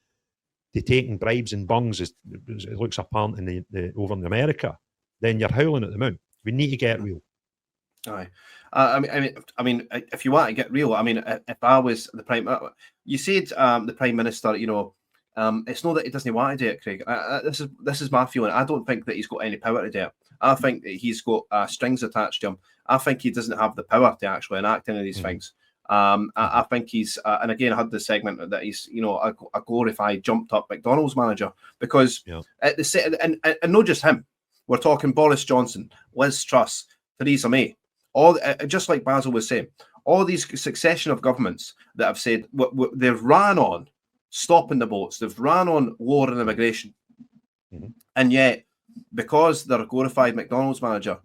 to taking bribes and bungs, as it looks apparent in over in America, then you're howling at the moon. We need to get real. Aye, I mean, if you want to get real, I mean, if I was the prime, you said the prime minister, it's not that he doesn't want to do it, Craig. This is my feeling. I don't think that he's got any power to do it. I think that he's got strings attached to him. I think he doesn't have the power to actually enact any of these things. I think he's, and again, I had the segment that he's, a glorified jumped up McDonald's manager because at the and not just him. We're talking Boris Johnson, Liz Truss, Theresa May, all just like Basil was saying, all these succession of governments that have said they've ran on stopping the boats, they've ran on lowering immigration, and yet because they're a glorified McDonald's manager,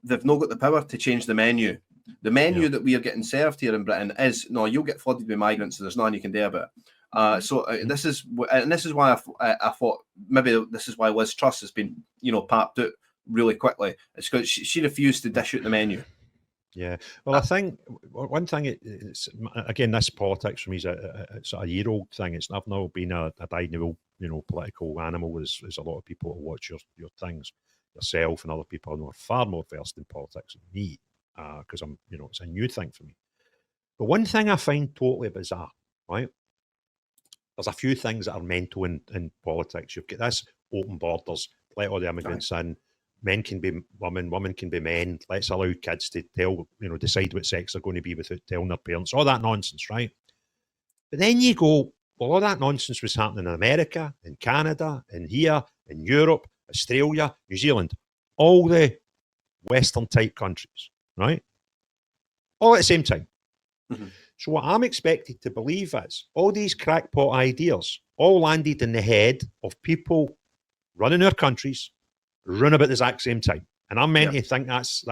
they've not got the power to change the menu. The menu that we are getting served here in Britain is, no, you'll get flooded with migrants, so there's nothing you can do about it. This is why I thought maybe this is why Liz Truss has been, papped out really quickly. It's because she refused to dish out the menu. Yeah, well, I think one thing, it's, again, this politics for me is it's a year-old thing. I've not been a dyed-in-the-wool, political animal as a lot of people who watch your things, yourself and other people who are far more versed in politics than me, because I'm, it's a new thing for me. But one thing I find totally bizarre, right? There's a few things that are mental in politics. You've got this open borders, let all the immigrants in. Men can be women can be men. Let's allow kids to decide what sex they're going to be without telling their parents. All that nonsense, right? But then you go, well, all that nonsense was happening in America, in Canada, in here, in Europe, Australia, New Zealand, all the Western type countries, right? All at the same time. Mm-hmm. So what I'm expected to believe is all these crackpot ideas all landed in the head of people running our countries, run about the exact same time, and I'm meant to think that's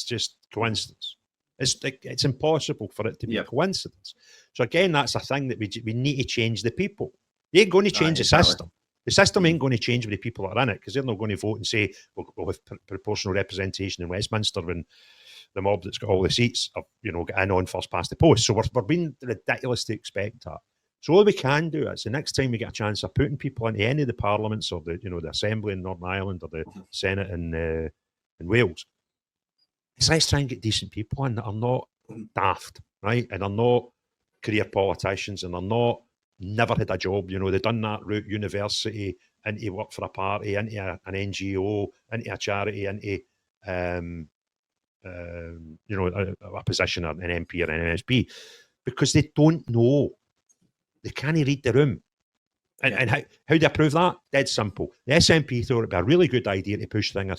just coincidence. It's impossible for it to be a coincidence. So again, that's a thing that we need to change the people. You ain't going to change the system. The system ain't going to change with the people that are in it, because they're not going to vote and say we'll have proportional representation in Westminster when the mob that's got all the seats are, get in on first past the post. So we're being ridiculous to expect that. So all we can do is the next time we get a chance of putting people into any of the parliaments or the the Assembly in Northern Ireland or the Senate in Wales, is let's try and get decent people in that are not daft, right? And are not career politicians and are never had a job. They've done that route, university, into work for a party, into an NGO, into a charity, into a position, an MP or an MSP, because they don't know. They can't read the room. And how do I prove that? Dead simple. The SNP thought it'd be a really good idea to push a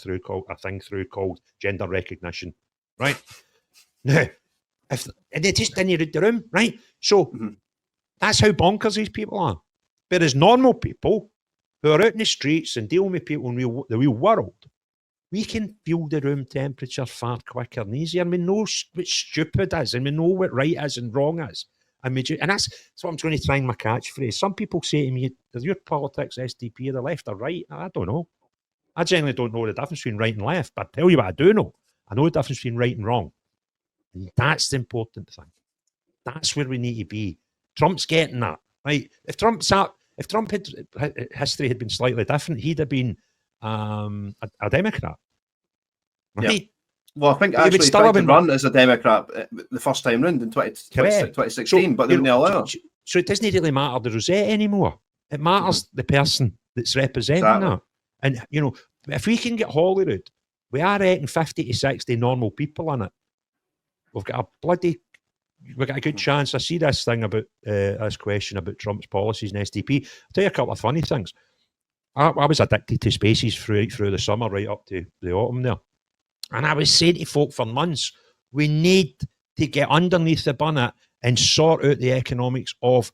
thing through called gender recognition, right? Now, and they just didn't read the room, right? So that's how bonkers these people are. But as normal people who are out in the streets and dealing with people in the real world, we can feel the room temperature far quicker and easier. And we know what stupid is, and we know what right is and wrong is. And that's what I'm going to try in my catchphrase. Some people say to me, "Does your politics SDP the left or right?" I don't know. I generally don't know the difference between right and left, but I tell you what I do know. I know the difference between right and wrong. And that's the important thing. That's where we need to be. Trump's getting that, right? If history had been slightly different, he'd have been a Democrat, right? Yeah. Well, I think actually he tried to run as a Democrat the first time round in 2016, but they didn't allow it. So it doesn't really matter the rosette anymore. It matters the person that's representing that. And, if we can get Holyrood, we are reckon 50 to 60 normal people in it. We've got a good chance. I see this thing about this question about Trump's policies and SDP. I'll tell you a couple of funny things. I was addicted to spaces through the summer right up to the autumn there. And I was saying to folk for months, we need to get underneath the bonnet and sort out the economics of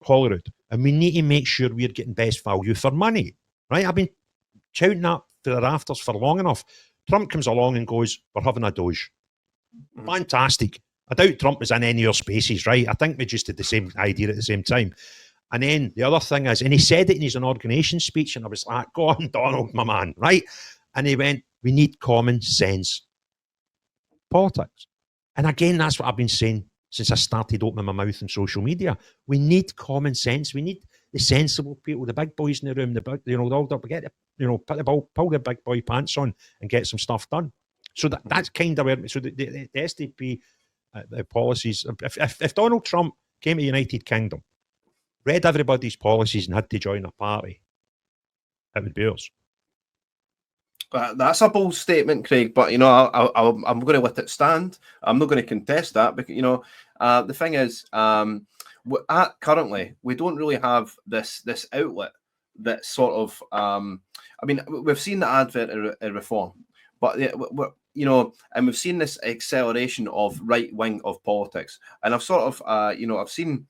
Holyrood. And we need to make sure we're getting best value for money, right? I've been shouting that to the rafters for long enough. Trump comes along and goes, we're having a Doge. Fantastic. I doubt Trump was in any of your spaces, right? I think we just did the same idea at the same time. And then the other thing is, and he said it in his inauguration speech, and I was like, go on, Donald, my man, right? And he went, we need common sense politics. And again, that's what I've been saying since I started opening my mouth on social media. We need common sense. We need the sensible people, the big boys in the room, pull the big boy pants on and get some stuff done. So that's kind of where, so the SDP policies, if Donald Trump came to the United Kingdom, read everybody's policies and had to join a party, it would be ours. That's a bold statement, Craig, but I'm going to let it stand. I'm not going to contest that because the thing is, currently we don't really have this outlet that sort of we've seen the advent of reform, but and we've seen this acceleration of right wing of politics, and I've sort of I've seen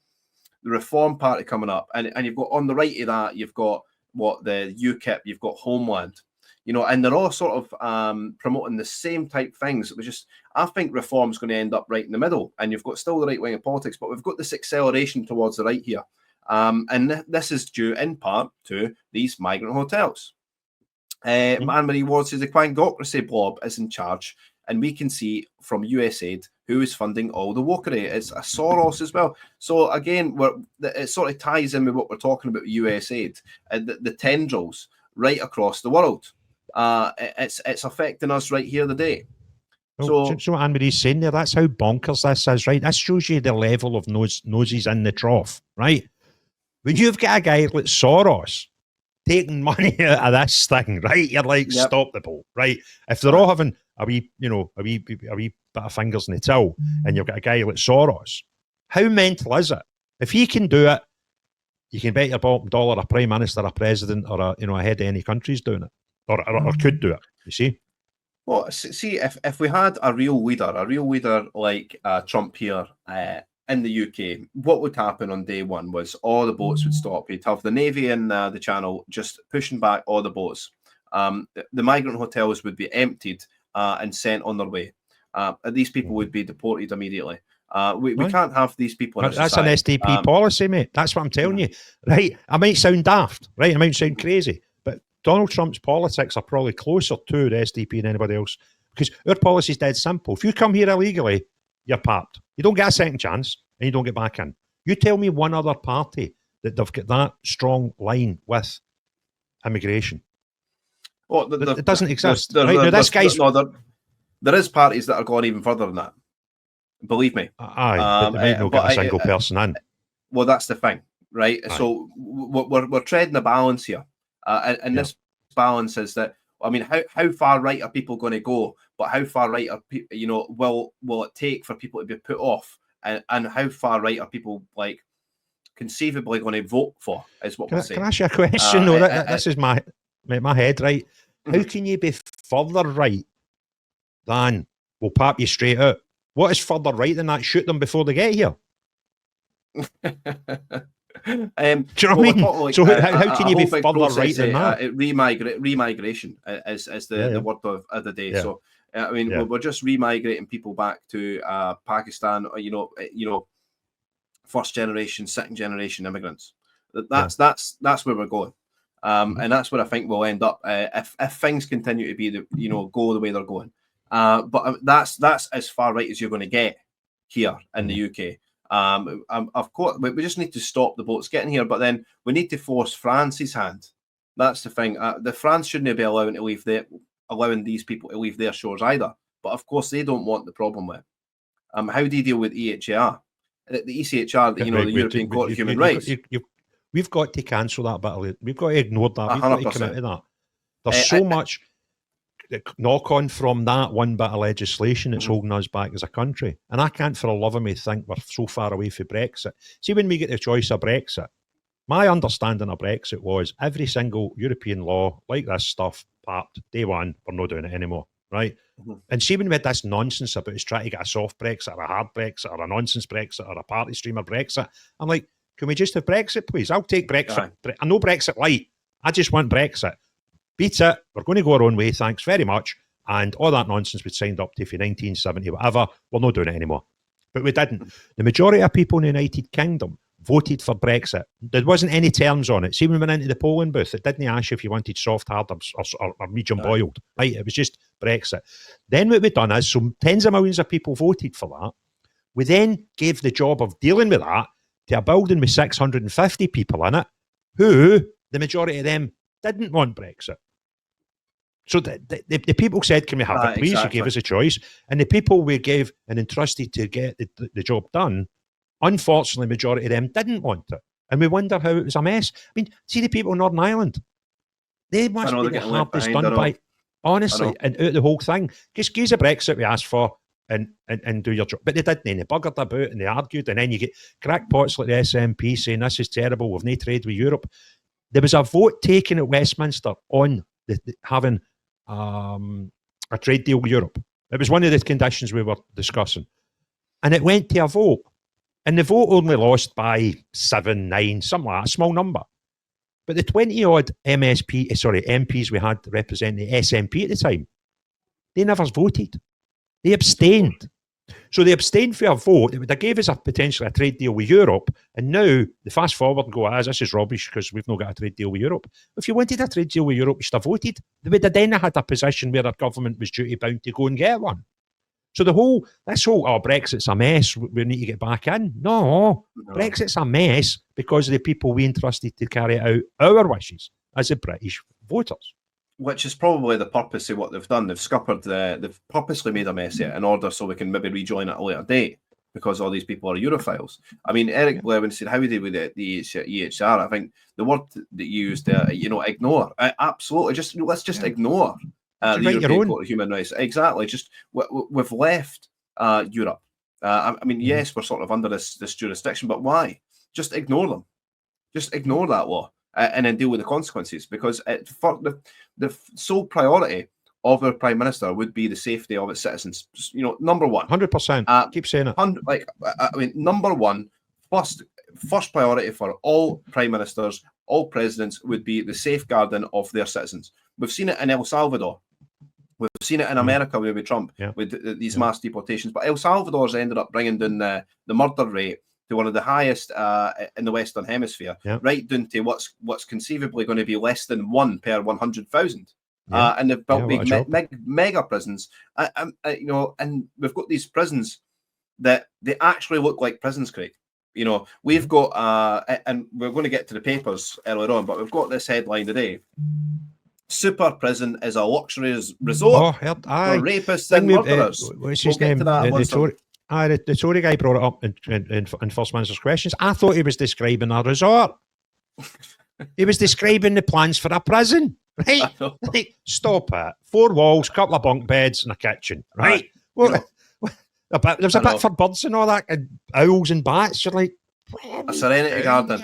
the Reform Party coming up, and you've got on the right of that, you've got the UKIP, you've got Homeland, and they're all sort of promoting the same type things. It was just, I think reform's going to end up right in the middle, and you've got still the right wing of politics, but we've got this acceleration towards the right here. And this is due in part to these migrant hotels. Anne-Marie Ward says the Quangocracy blob is in charge, and we can see from USAID who is funding all the wokery. It's a Soros as well. So again, it sort of ties in with what we're talking about with USAID, the tendrils right across the world. It's affecting us right here today. Well, so what Anne-Marie's saying there, that's how bonkers this is, right? This shows you the level of noses in the trough, right? When you've got a guy like Soros taking money out of this thing, right? You're like, stop the boat, right? If they're all having a wee bit of fingers in the till, and you've got a guy like Soros, how mental is it? If he can do it, you can bet your bottom dollar a prime minister, a president, or a head of any country's doing it, or could do it. You see? Well, see, if we had a real leader like Trump here in the UK, what would happen on day one was all the boats would stop. You'd have the Navy in the Channel just pushing back all the boats. The migrant hotels would be emptied and sent on their way. These people would be deported immediately. We can't have these people in our society. That's an SDP policy, mate. That's what I'm telling you. Right? I might sound daft, right? I might sound crazy, but Donald Trump's politics are probably closer to the SDP than anybody else, because our policy is dead simple. If you come here illegally, you're parked. You don't get a second chance, and you don't get back in. You tell me one other party that they've got that strong line with immigration. Well, it doesn't exist. There is parties that are going even further than that. Believe me. But they might not get a single person in. Well, that's the thing, right? Aye. So we're treading a balance here, and this balance is that, I mean, how far right are people going to go? But how far right are people? Will it take for people to be put off? And how far right are people like conceivably going to vote for? Is what we're saying. Can I ask you a question? This is my head, right? How can you be further right than we'll pop you straight out? What is further right than that? Shoot them before they get here. Do you know what I mean? Like, so how can you be further right than that? Remigration is the word of the day. Yeah. So I mean, we're just remigrating people back to Pakistan, or first generation, second generation immigrants. That's where we're going, and that's where I think we'll end up if things continue to be go the way they're going. But that's as far right as you're going to get here in the UK. Of course, we just need to stop the boats getting here, but then we need to force France's hand. That's the thing. The France shouldn't be allowing these people to leave their shores either. But of course, they don't want the problem with. How do you deal with EHR? The ECHR, the European Court of Human Rights. We've got to cancel that bit. We've got to ignore that. We've got to come out of that. There's so much knock on from that one bit of legislation that's holding us back as a country. And I can't for the love of me think we're so far away from Brexit. See, when we get the choice of Brexit, my understanding of Brexit was every single European law like this stuff popped day one, we're not doing it anymore, right? And see, when we had this nonsense about us trying to get a soft Brexit or a hard Brexit or a nonsense Brexit or a party streamer Brexit, I'm like, can we just have Brexit, please? I'll take Brexit. I know Brexit light. I just want Brexit. Beat it. We're going to go our own way. Thanks very much. And all that nonsense we signed up to for 1970, whatever, we're not doing it anymore. But we didn't. The majority of people in the United Kingdom voted for Brexit. There wasn't any terms on it. See, when we went into the polling booth, it didn't ask you if you wanted soft, hard, or medium boiled. Right? It was just Brexit. Then what we've done is, so tens of millions of people voted for that. We then gave the job of dealing with that to a building with 650 people in it, who, the majority of them, didn't want Brexit. So the people said, can we have it, please? Exactly. You gave us a choice. And the people we gave and entrusted to get the job done, unfortunately, the majority of them didn't want it. And we wonder how it was a mess. I mean, see the people in Northern Ireland. They must be the hardest done by, honestly, and out the whole thing. Just give us a Brexit we asked for and do your job. But they didn't. And they buggered about and they argued. And then you get crackpots like the SNP saying this is terrible, we've no trade with Europe. There was a vote taken at Westminster on having a trade deal with Europe. It was one of the conditions we were discussing. And it went to a vote. And the vote only lost by 7, 9, something like that, a small number. But the 20-odd MPs we had representing the SNP at the time, they never voted. They abstained. So they abstained for a vote. It would have gave us potentially a trade deal with Europe. And now they fast forward and go, this is rubbish because we've not got a trade deal with Europe. If you wanted a trade deal with Europe, you should have voted. They would have then had a position where our government was duty bound to go and get one. So Brexit's a mess, we need to get back in. No, Brexit's a mess because of the people we entrusted to carry out our wishes as the British voters. Which is probably the purpose of what they've done. They've scuppered they've purposely made a mess of it in order so we can maybe rejoin at a later date because all these people are Europhiles. I mean, Eric Levin said, how would they with the EHR? I think the word that you used there, ignore. Absolutely. Let's just ignore the European Court of Human Rights. Exactly. Just we've left Europe. I mean, yes, we're sort of under this jurisdiction, but why? Just ignore them. Just ignore that law. And then deal with the consequences, because for the sole priority of our Prime Minister would be the safety of its citizens. Number one. 100%. Keep saying it. Number one, first priority for all Prime Ministers, all presidents would be the safeguarding of their citizens. We've seen it in El Salvador. We've seen it in America with Trump, with these mass deportations. But El Salvador's ended up bringing down the murder rate to one of the highest in the Western Hemisphere, right down to what's conceivably going to be less than 1 per 100,000. And they've built mega prisons, and we've got these prisons that they actually look like prisons, Craig. We've got, and we're going to get to the papers earlier on, but we've got this headline today. Super prison is a luxury resort for rapists and murderers. What's his name? The Tory guy brought it up in First Minister's Questions. I thought he was describing a resort. He was describing the plans for a prison, right? Like, stop it. 4 walls, couple of bunk beds, and a kitchen, right? There's a bit for birds and all that, and owls and bats. You're like, a serenity garden.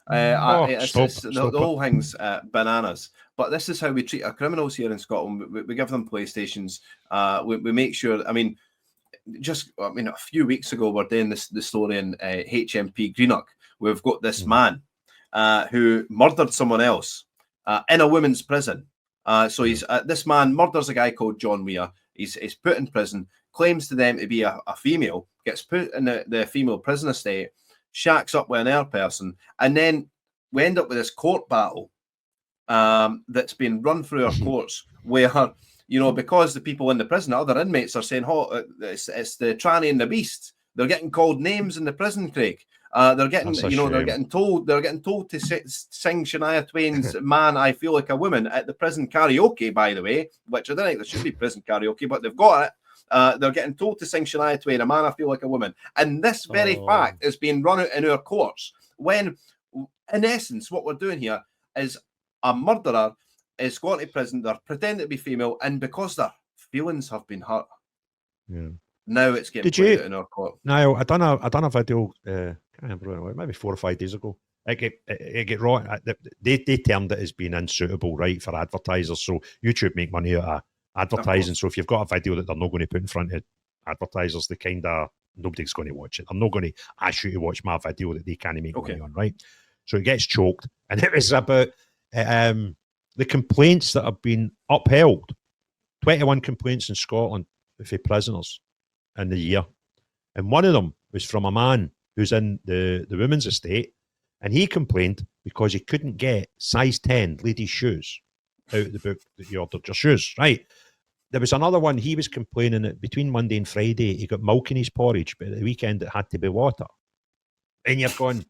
The whole thing's bananas. But this is how we treat our criminals here in Scotland. We give them PlayStations. We make sure. A few weeks ago, we're doing the story in HMP Greenock. We've got this man who murdered someone else in a women's prison. So this man murders a guy called John Weir. He's put in prison, claims to them to be a female, gets put in the female prison estate, shacks up with another person, and then we end up with this court battle that's been run through our courts where, because the people in the prison, other inmates are saying, it's the tranny and the beast. They're getting called names in the prison, Craig. They're getting told to sing Shania Twain's "Man, I Feel Like a Woman" at the prison karaoke, by the way, which I don't think there should be prison karaoke, but they've got it. They're getting told to sing Shania Twain, "A Man, I Feel Like a Woman," and this very fact is being run out in our courts. When, in essence, what we're doing here is a murderer is going to prison. They're pretending to be female, and because their feelings have been hurt, now it's getting played out in our court. Now, I done a video. Can't remember, maybe 4 or 5 days ago. It get wrong. They termed it as being unsuitable, right, for advertisers. So YouTube make money out of advertising. So if you've got a video that they're not going to put in front of advertisers, nobody's going to watch it. I'm not going to ask you to watch my video that they can't make money on, right? So it gets choked, and it was about the complaints that have been upheld. 21 complaints in Scotland for prisoners in the year, and one of them was from a man who's in the women's estate, and he complained because he couldn't get size 10 ladies' shoes out of the book that he ordered your shoes, right? There was another one, he was complaining that between Monday and Friday he got milk in his porridge, but at the weekend it had to be water. And you're going,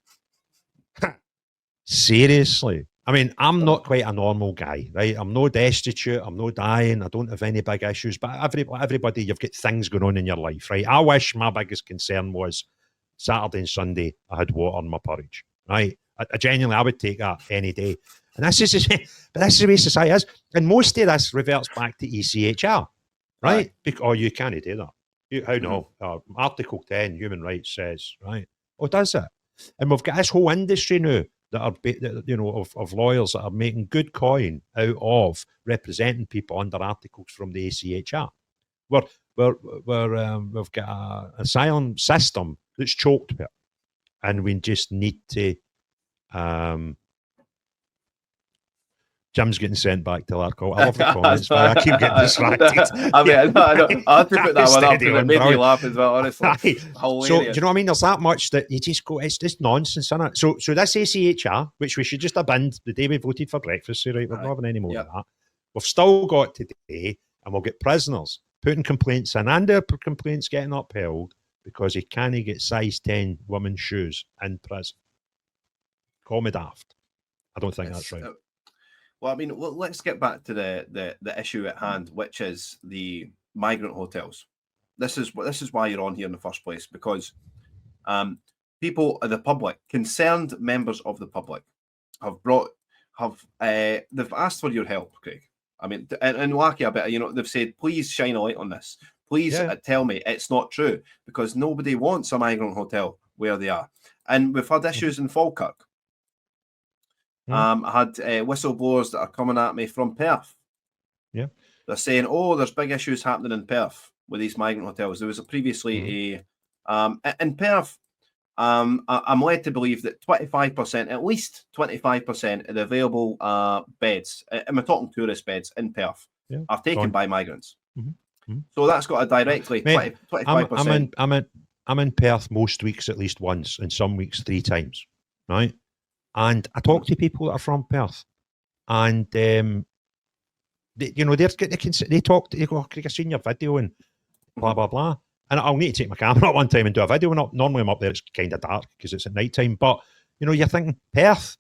seriously? I mean, I'm not quite a normal guy, right? I'm no destitute, I'm no dying, I don't have any big issues, but everybody, you've got things going on in your life, right? I wish my biggest concern was Saturday and Sunday I had water in my porridge, right? I genuinely, I would take that any day. And this is the way society is. And most of this reverts back to ECHR, right? You can't do that. How no? Article 10, human rights says, right? Oh, does it? And we've got this whole industry now that are, of lawyers that are making good coin out of representing people under articles from the ACHR. We've got an asylum system that's choked with it, and we just need to Jim's getting sent back to Larkhall. I love the comments, but I keep getting distracted. I mean, I know. I have to put that one up Steady because it on, made me brilliant. laugh as well, honestly. Aye. Hilarious. So, do you know what I mean? There's that much that you just go, it's just nonsense, isn't it? So this ACHR, which we should just abandon the day we voted for breakfast, so right, we're not having any more of that. We've still got today, and we'll get prisoners putting complaints in, and their complaints getting upheld because he can't get size 10 women's shoes in prison. Call me daft. I don't think that's right. Well, I mean, let's get back to the issue at hand, which is the migrant hotels. This is why you're on here in the first place, because people of the public, concerned members of the public, they've asked for your help, Craig. I mean, and wacky a bit, they've said, please shine a light on this. Please tell me it's not true, because nobody wants a migrant hotel where they are. And we've had issues in Falkirk. I had whistleblowers that are coming at me from Perth. Yeah, they're saying, "Oh, there's big issues happening in Perth with these migrant hotels." There was previously in Perth. I'm led to believe that 25%, at least 25% of the available beds, and we're talking tourist beds in Perth, are taken by migrants. So that's got a directly 25%. I'm in Perth most weeks at least once, and some weeks 3 times, right? And I talk to people that are from Perth, and they talk. They go, "Craig, I've seen your video," and blah blah blah. And I'll need to take my camera up one time and do a video. Normally I'm up there; it's kind of dark because it's at night time. But you're thinking Perth.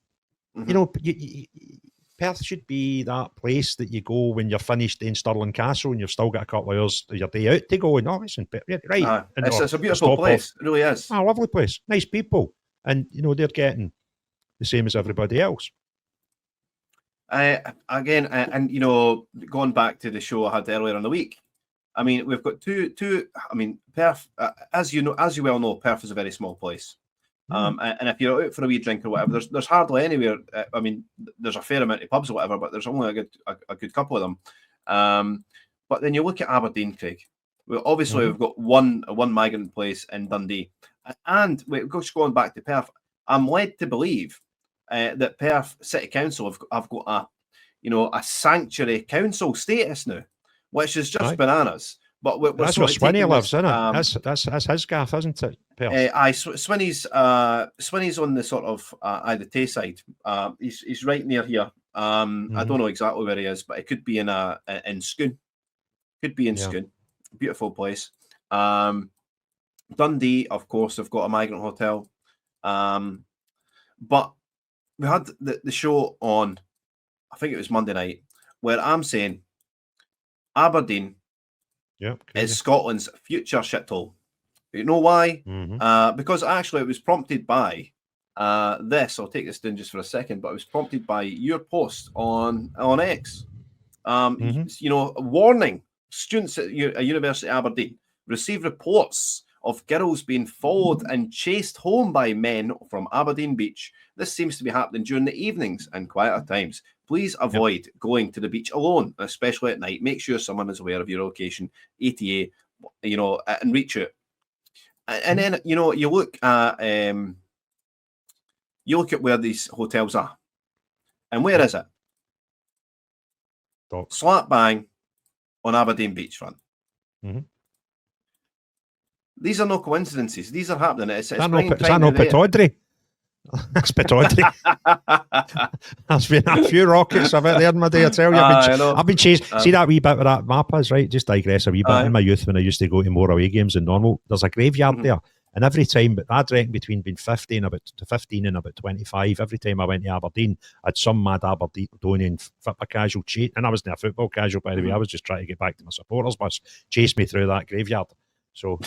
Perth should be that place that you go when you're finished in Stirling Castle and you've still got a couple of hours of your day out to go. And it's in Perth, right? It's a beautiful place. It really is. A lovely place, nice people, and they're getting the same as everybody else. Again, and going back to the show I had earlier in the week, I mean, we've got two. I mean, Perth, as you well know, Perth is a very small place. And if you're out for a wee drink or whatever, there's hardly anywhere. I mean, there's a fair amount of pubs or whatever, but there's only a good couple of them. But then you look at Aberdeen, Craig. Obviously, we've got one migrant place in Dundee, and just going back to Perth, I'm led to believe that Perth City Council have got a sanctuary council status now, which is just bananas. But that's where Swinney lives, isn't it? That's his gaff, isn't it? Swinney's on the sort of the Tayside. He's right near here. I don't know exactly where he is, but it could be in Scone. Could be in Scone. Beautiful place. Dundee, of course, have got a migrant hotel. But we had the show on, I think it was Monday night, where I'm saying Aberdeen is Scotland's future shithole. You know why? Because actually it was prompted by this. I'll take this down just for a second, but it was prompted by your post on X. Warning: students at University of Aberdeen receive reports of girls being followed and chased home by men from Aberdeen Beach. This seems to be happening during the evenings and quieter times. Please avoid going to the beach alone, especially at night. Make sure someone is aware of your location, ETA, and reach out. And then you look at where these hotels are, and where is it? Slap bang on Aberdeen beachfront. These are no coincidences. These are happening. Is that no Pittodrie? That's Pittodrie. There's been a few rockets of it there in my day, I tell you. I've been chased. See that wee bit where that map is, right? Just digress a wee bit. In my youth, when I used to go to more away games than normal, there's a graveyard there. And every time, but I'd reckon between being 15 and about 25, every time I went to Aberdeen, I had some mad Aberdonian football casual chase. And I wasn't a football casual, by the way. I was just trying to get back to my supporters bus. Chased me through that graveyard. So,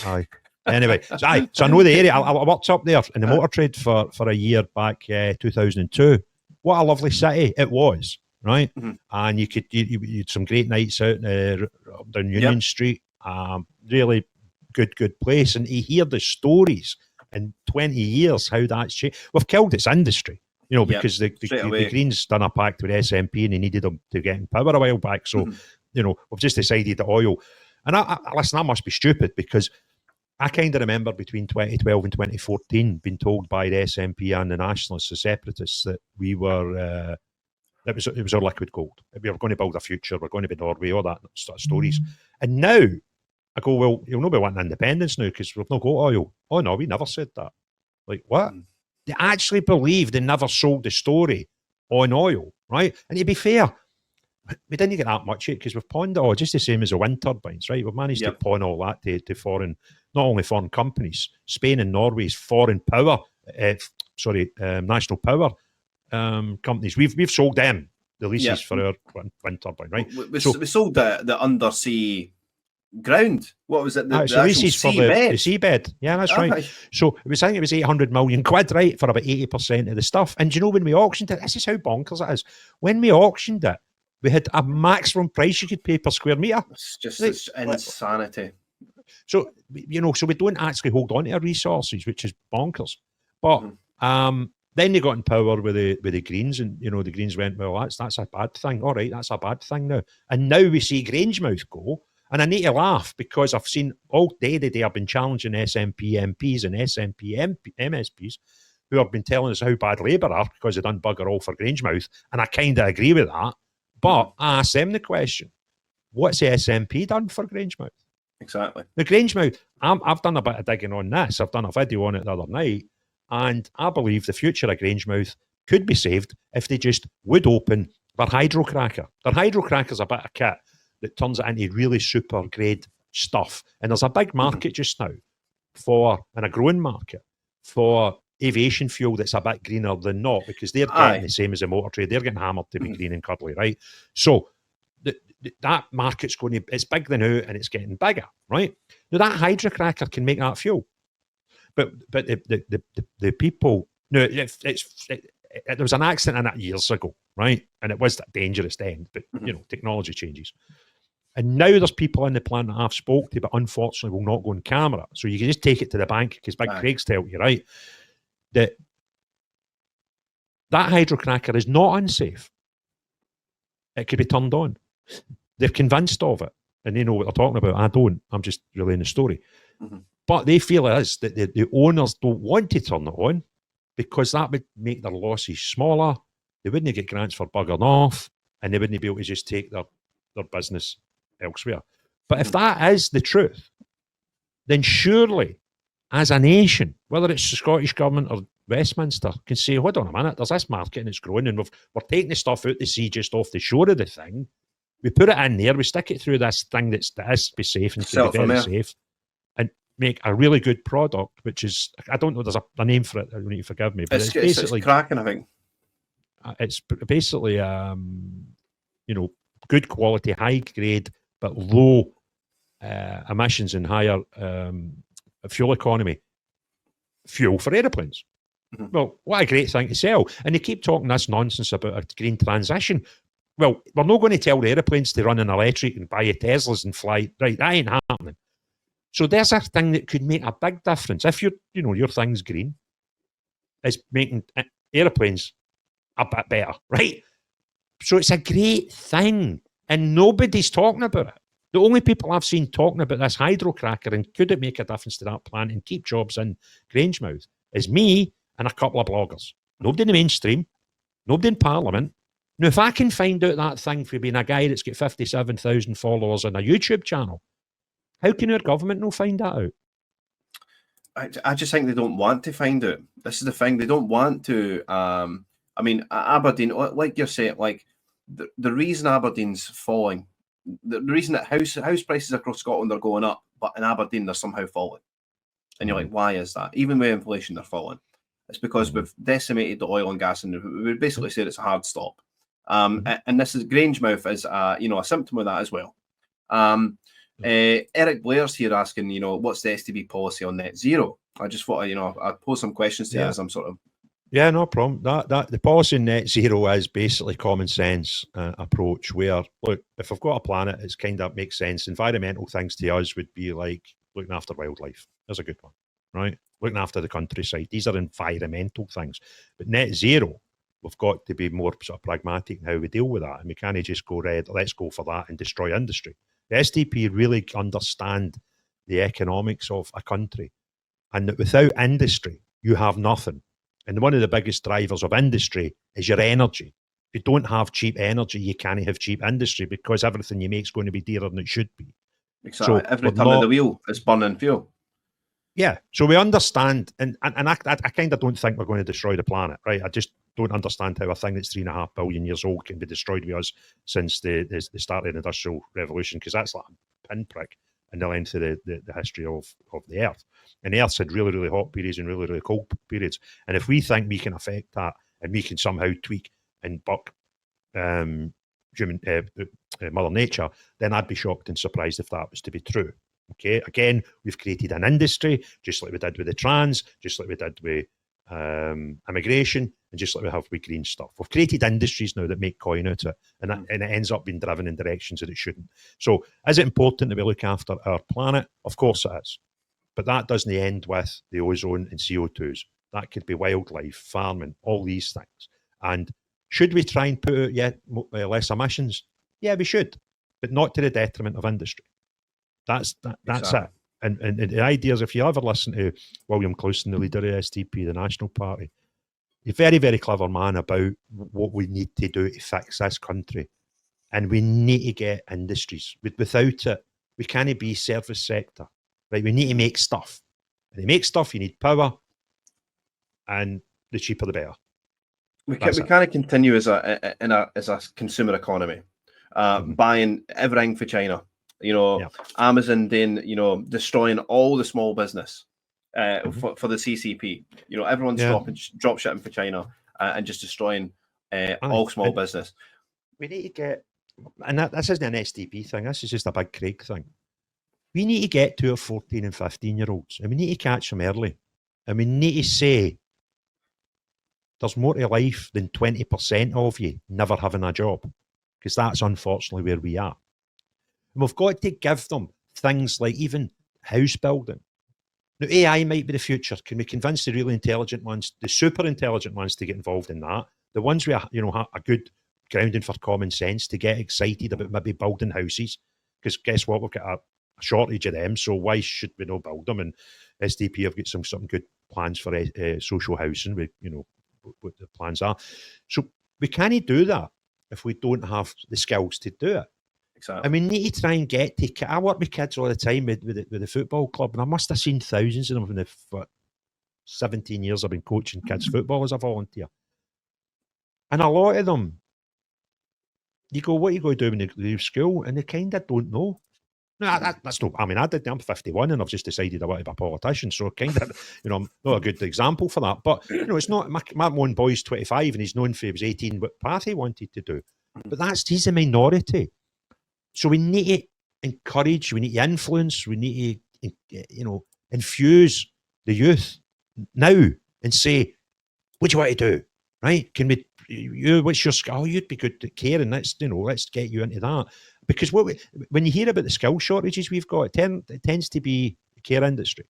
anyway, so I know the area. I worked up there in the motor trade for a year back 2002. What a lovely city it was, right? And you had some great nights out down Union Street. Really good place. And to hear the stories in 20 years, how that's changed. We've killed its industry, because the Greens done a pact with SNP and they needed them to get in power a while back. So, we've just decided that oil. And listen, I must be stupid because I kind of remember between 2012 and 2014 being told by the SNP and the Nationalists, the separatists, that we were It was our liquid gold. We were going to build a future. We're going to be Norway, all that sort of stories. And now I go, well, you'll not be wanting independence now because we've not got oil. Oh no, we never said that. Like what? They actually believe they never sold the story on oil, right? And to be fair, we didn't get that much yet because we've pawned it all, just the same as the wind turbines, right? We've managed to pawn all that to foreign, not only foreign companies, Spain and Norway's foreign power, national power companies. We've sold them the leases for our wind turbine, right? We sold the undersea ground. What was it? The leases for the seabed. Yeah, that's right. So I think it was 800 million quid, right, for about 80% of the stuff. And do you know when we auctioned it? This is how bonkers it is. When we auctioned it, we had a maximum price you could pay per square metre. It's just it's insanity. So, so we don't actually hold on to our resources, which is bonkers. But then they got in power with the Greens, and the Greens went, well, that's a bad thing. All right, that's a bad thing now. And now we see Grangemouth go, and I need to laugh because I've seen all day today I've been challenging SNP MPs and SNP MSPs who have been telling us how bad Labour are because they done bugger all for Grangemouth, and I kind of agree with that. But I asked them the question, what's the SNP done for Grangemouth? Exactly. The Grangemouth, I've done a bit of digging on this. I've done a video on it the other night, and I believe the future of Grangemouth could be saved if they just would open their hydrocracker. Their hydrocracker's a bit of kit that turns it into really super grade stuff. And there's a big market just now and a growing market for aviation fuel that's a bit greener than not, because they're getting the same as the motor trade. They're getting hammered to be green and cuddly, right? So that market's it's big now and it's getting bigger, right? Now that hydrocracker can make that fuel. But the people, there was an accident in it years ago, right? And it was dangerous then, but technology changes. And now there's people on the planet I've spoke to, but unfortunately will not go on camera. So you can just take it to the bank because Big Craig's tell you, right? That hydrocracker is not unsafe. It could be turned on. They're convinced of it, and they know what they're talking about. I don't. I'm just relaying the story. But they feel it is that the owners don't want to turn it on because that would make their losses smaller. They wouldn't get grants for buggering off, and they wouldn't be able to just take their business elsewhere. But if that is the truth, then surely, as a nation, whether it's the Scottish Government or Westminster, can say, hold on a minute, there's this market and it's growing, and we're taking the stuff out to sea just off the shore of the thing. We put it in there, we stick it through this thing that is to be safe and to be very safe, and make a really good product, which is, I don't know, there's a name for it, you need to forgive me, but it's basically cracking, I think. It's basically, good quality, high grade, but low emissions and higher fuel economy fuel for aeroplanes. Well, what a great thing to sell. And they keep talking this nonsense about a green transition. Well, we're not going to tell the aeroplanes to run on electric and buy Teslas and fly. Right, that ain't happening. So there's a thing that could make a big difference. If your thing's green, it's making aeroplanes a bit better, right? So it's a great thing. And nobody's talking about it. The only people I've seen talking about this hydrocracker and could it make a difference to that plant and keep jobs in Grangemouth is me and a couple of bloggers. Nobody in the mainstream, nobody in Parliament. Now, if I can find out that thing for being a guy that's got 57,000 followers on a YouTube channel, how can our government not find that out? I just think they don't want to find out. This is the thing. They don't want to. Aberdeen, like you're saying, like the reason Aberdeen's falling, the reason that house prices across Scotland are going up, but in Aberdeen they're somehow falling. And you're like, why is that? Even with inflation, they're falling. It's because we've decimated the oil and gas, and we basically said it's a hard stop. And this is Grangemouth is a symptom of that as well. Eric Blair's here asking, what's the STB policy on net zero? I just thought, I'd pose some questions to you as I'm sort of. Yeah, no problem. That the policy in net zero is basically common sense approach where, look, if we've got a planet, it's kind of makes sense. Environmental things to us would be like looking after wildlife. That's a good one, right? Looking after the countryside. These are environmental things. But net zero, we've got to be more sort of pragmatic in how we deal with that. And we can't just go, let's go for that and destroy industry. The SDP really understand the economics of a country, and that without industry, you have nothing. And one of the biggest drivers of industry is your energy. you don't have cheap energy, you can't have cheap industry, because everything you make is going to be dearer than it should be. Exactly. So every turn of the wheel is burning fuel. Yeah, so we understand, and I kind of don't think we're going to destroy the planet, right? I just don't understand how a thing that's 3.5 billion years old can be destroyed with us since the start of the Industrial Revolution, because that's like a pinprick in the length of the history of the Earth. And the Earth's had really, really hot periods and really, really cold periods. And if we think we can affect that and we can somehow tweak and buck human Mother Nature, then I'd be shocked and surprised if that was to be true. Okay, again, we've created an industry, just like we did with the trans, just like we did with immigration, and just like we have with green stuff. We've created industries now that make coin out of it, and it ends up being driven in directions that it shouldn't. So is it important that we look after our planet? Of course it is. But that doesn't end with the ozone and CO2s. That could be wildlife, farming, all these things. And should we try and put out less emissions? Yeah, we should, but not to the detriment of industry. That's exactly it. And the idea is, if you ever listen to William Clouston, the leader of the SDP, the National Party, he's a very, very clever man about what we need to do to fix this country. And we need to get industries. Without it, we can't be service sector. Right? We need to make stuff. And to make stuff, you need power. And the cheaper, the better. We can't continue as a consumer economy, buying everything for China. Amazon then, destroying all the small business for the CCP. Everyone's drop shipping for China and just destroying all small business. We need to get, and this isn't an SDP thing, this is just a big Craig thing. We need to get to our 14 and 15-year-olds, and we need to catch them early. And we need to say, there's more to life than 20% of you never having a job, because that's unfortunately where we are. And we've got to give them things like even house building. Now, AI might be the future. Can we convince the really intelligent ones, the super intelligent ones, to get involved in that? The ones with have a good grounding for common sense to get excited about maybe building houses? Because guess what? We've got a shortage of them, so why should we not build them? And SDP have got some good plans for social housing. What the plans are. So we can't do that if we don't have the skills to do it. Exactly. And we need to try and get to... I work with kids all the time with the football club, and I must have seen thousands of them in the 17 years I've been coaching kids football as a volunteer. And a lot of them, you go, what are you going to do when they leave school? And they kind of don't know. No, that's no... I mean, I did. I'm 51 and I've just decided I want to be a politician. So kind of, I'm not a good example for that. But, it's not... My one boy's 25 and he's known for he was 18 what path he wanted to do. But he's a minority. So we need to encourage, we need to influence, we need to, infuse the youth now and say, what do you want to do? Right? Can we, what's your skill? Oh, you'd be good at caring. Let's get you into that. Because when you hear about the skill shortages we've got, it tends to be the care industry.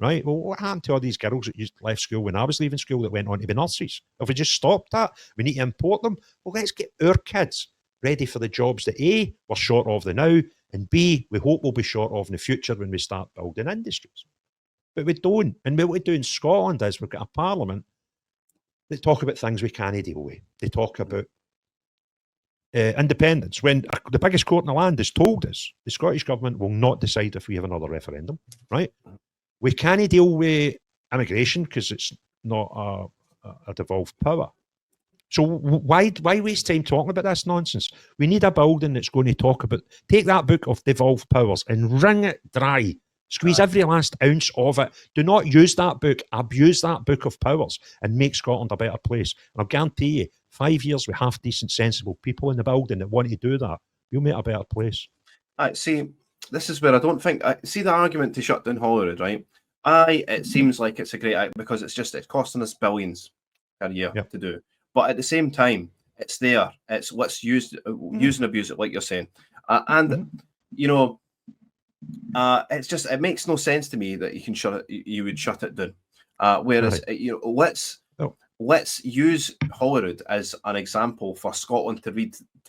Right? Well, what happened to all these girls that left school when I was leaving school that went on to be nurses? If we just stopped that, we need to import them. Well, let's get our kids ready for the jobs that A, we're short of the now, and B, we hope we'll be short of in the future when we start building industries. But we don't. And what we do in Scotland is we've got a parliament that talk about things we can't deal with. They talk about independence. When the biggest court in the land has told us the Scottish Government will not decide if we have another referendum, right? We can't deal with immigration because it's not a devolved power. So why waste time talking about this nonsense? We need a building that's going to take that book of devolved powers and wring it dry. Squeeze every last ounce of it. Do not use that book. Abuse that book of powers and make Scotland a better place. And I'll guarantee you, 5 years with half decent, sensible people in the building that want to do that, you'll make a better place. See, this is where I don't think... see the argument to shut down Holyrood, right? It seems like it's a great act because it's costing us billions a year to do. But at the same time, it's there. It's let's use and abuse it, like you're saying. It's just, it makes no sense to me that you would shut it down. Whereas, let's use Holyrood as an example for Scotland to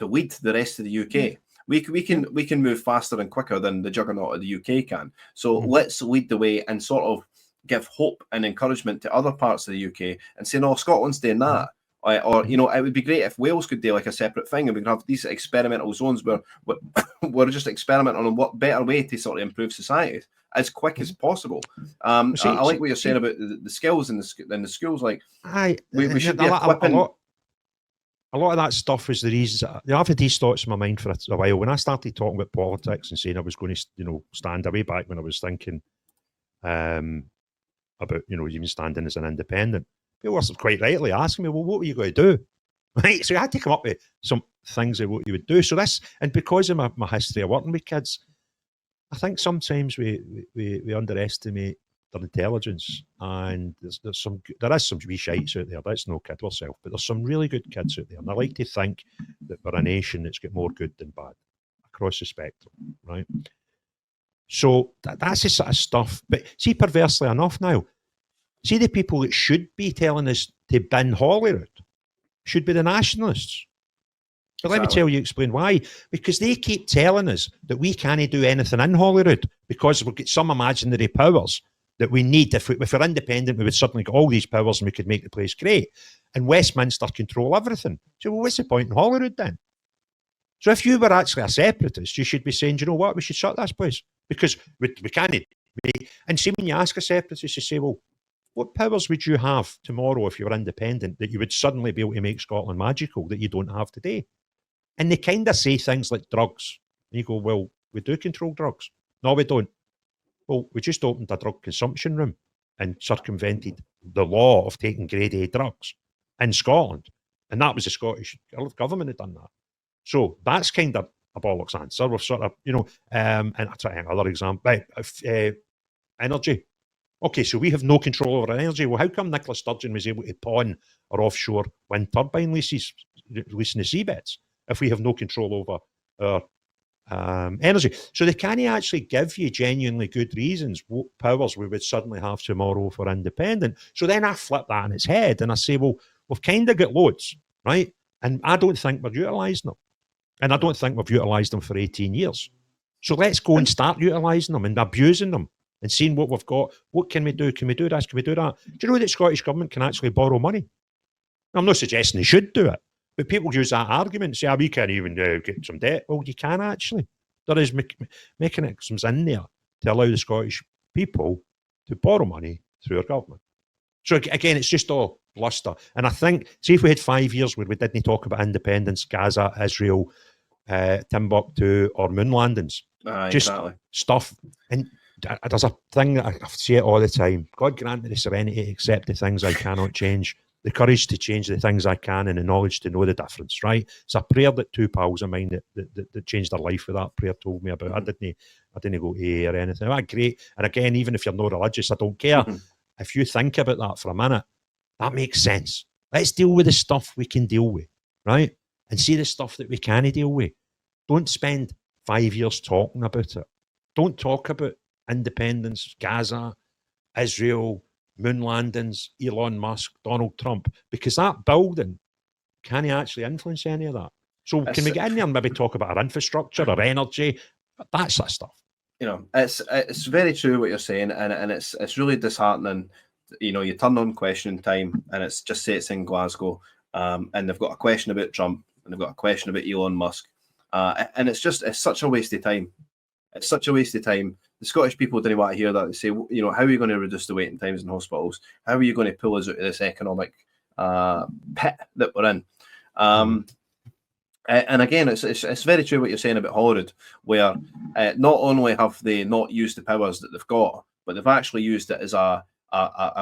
lead the rest of the UK. We can move faster and quicker than the juggernaut of the UK can. So let's lead the way and sort of give hope and encouragement to other parts of the UK and say, no, Scotland's doing that. or you know, it would be great if Wales could do like a separate thing, and we could have these experimental zones where we're just experimenting on what better way to sort of improve society as quick as possible. I like what you're saying about the skills in the schools. Like, we should be equipping. A lot of that stuff was the reasons. I've had these thoughts in my mind for a while. When I started talking about politics and saying I was going to, you know, stand away back when I was thinking about, you know, even standing as an independent, people were quite rightly asking me, well, what were you going to do? Right. So I had to come up with some things of what you would do. So this, and because of my history of working with kids, I think sometimes we underestimate their intelligence, and there is some wee shites out there. Let's no kid ourselves, but there's some really good kids out there, and I like to think that we're a nation that's got more good than bad across the spectrum, right? So that's the sort of stuff. But see, perversely enough, now, see the people that should be telling us to bin Holyrood should be the nationalists. But let me tell you, explain why. Because they keep telling us that we can't do anything in Holyrood because we've got some imaginary powers that we need. If we're independent, we would suddenly get all these powers and we could make the place great. And Westminster control everything. So, well, what's the point in Holyrood then? So if you were actually a separatist, you should be saying, you know what, we should shut this place. Because we can't. And see, when you ask a separatist, you say, well, what powers would you have tomorrow if you were independent that you would suddenly be able to make Scotland magical that you don't have today? And they kind of say things like drugs. And you go, well, we do control drugs. No, we don't. Well, we just opened a drug consumption room and circumvented the law of taking grade A drugs in Scotland. And that was the Scottish government had done that. So that's kind of a bollocks answer. We've sort of, you know, and I'll try another example. Energy. Okay, so we have no control over our energy. Well, how come Nicola Sturgeon was able to pawn our offshore wind turbine leases, leasing the seabeds, if we have no control over our energy? So they can't actually give you genuinely good reasons what powers we would suddenly have tomorrow for independent. So then I flip that on its head and I say, well, we've kind of got loads, right? And I don't think we're utilising them. And I don't think we've utilised them for 18 years. So let's go and start utilising them and abusing them and seeing what we've got. What can we do? Can we do this? Can we do that? Do you know that Scottish Government can actually borrow money? I'm not suggesting they should do it, but people use that argument and say, we can't even get some debt. Well, you can actually. There is mechanisms in there to allow the Scottish people to borrow money through our government. So again, it's just all bluster. And I think, see if we had 5 years where we didn't talk about independence, Gaza, Israel, Timbuktu, or moon landings. Just stuff. And there's a thing that I say it all the time. God grant me the serenity to accept the things I cannot change, the courage to change the things I can, and the knowledge to know the difference, right? It's a prayer that two pals of mine that changed their life with that prayer told me about. Mm-hmm. I didn't go AA or anything. That's great. And again, even if you're not religious, I don't care. Mm-hmm. If you think about that for a minute, that makes sense. Let's deal with the stuff we can deal with, right? And see the stuff that we can't deal with. Don't spend 5 years talking about it. Don't talk about independence, Gaza, Israel, moon landings, Elon Musk, Donald Trump, because that building can't actually influence any of that. So can we get in there and maybe talk about our infrastructure, our energy, that sort of stuff? You know, it's very true what you're saying, and it's really disheartening. You know, you turn on Question Time, and it's just say it's in Glasgow, and they've got a question about Trump, and they've got a question about Elon Musk, and it's such a waste of time. It's such a waste of time. The Scottish people didn't want to hear that. They say, you know, how are you going to reduce the waiting times in hospitals? How are you going to pull us out of this economic pit that we're in? And again, it's very true what you're saying about Holyrood, where not only have they not used the powers that they've got, but they've actually used it as a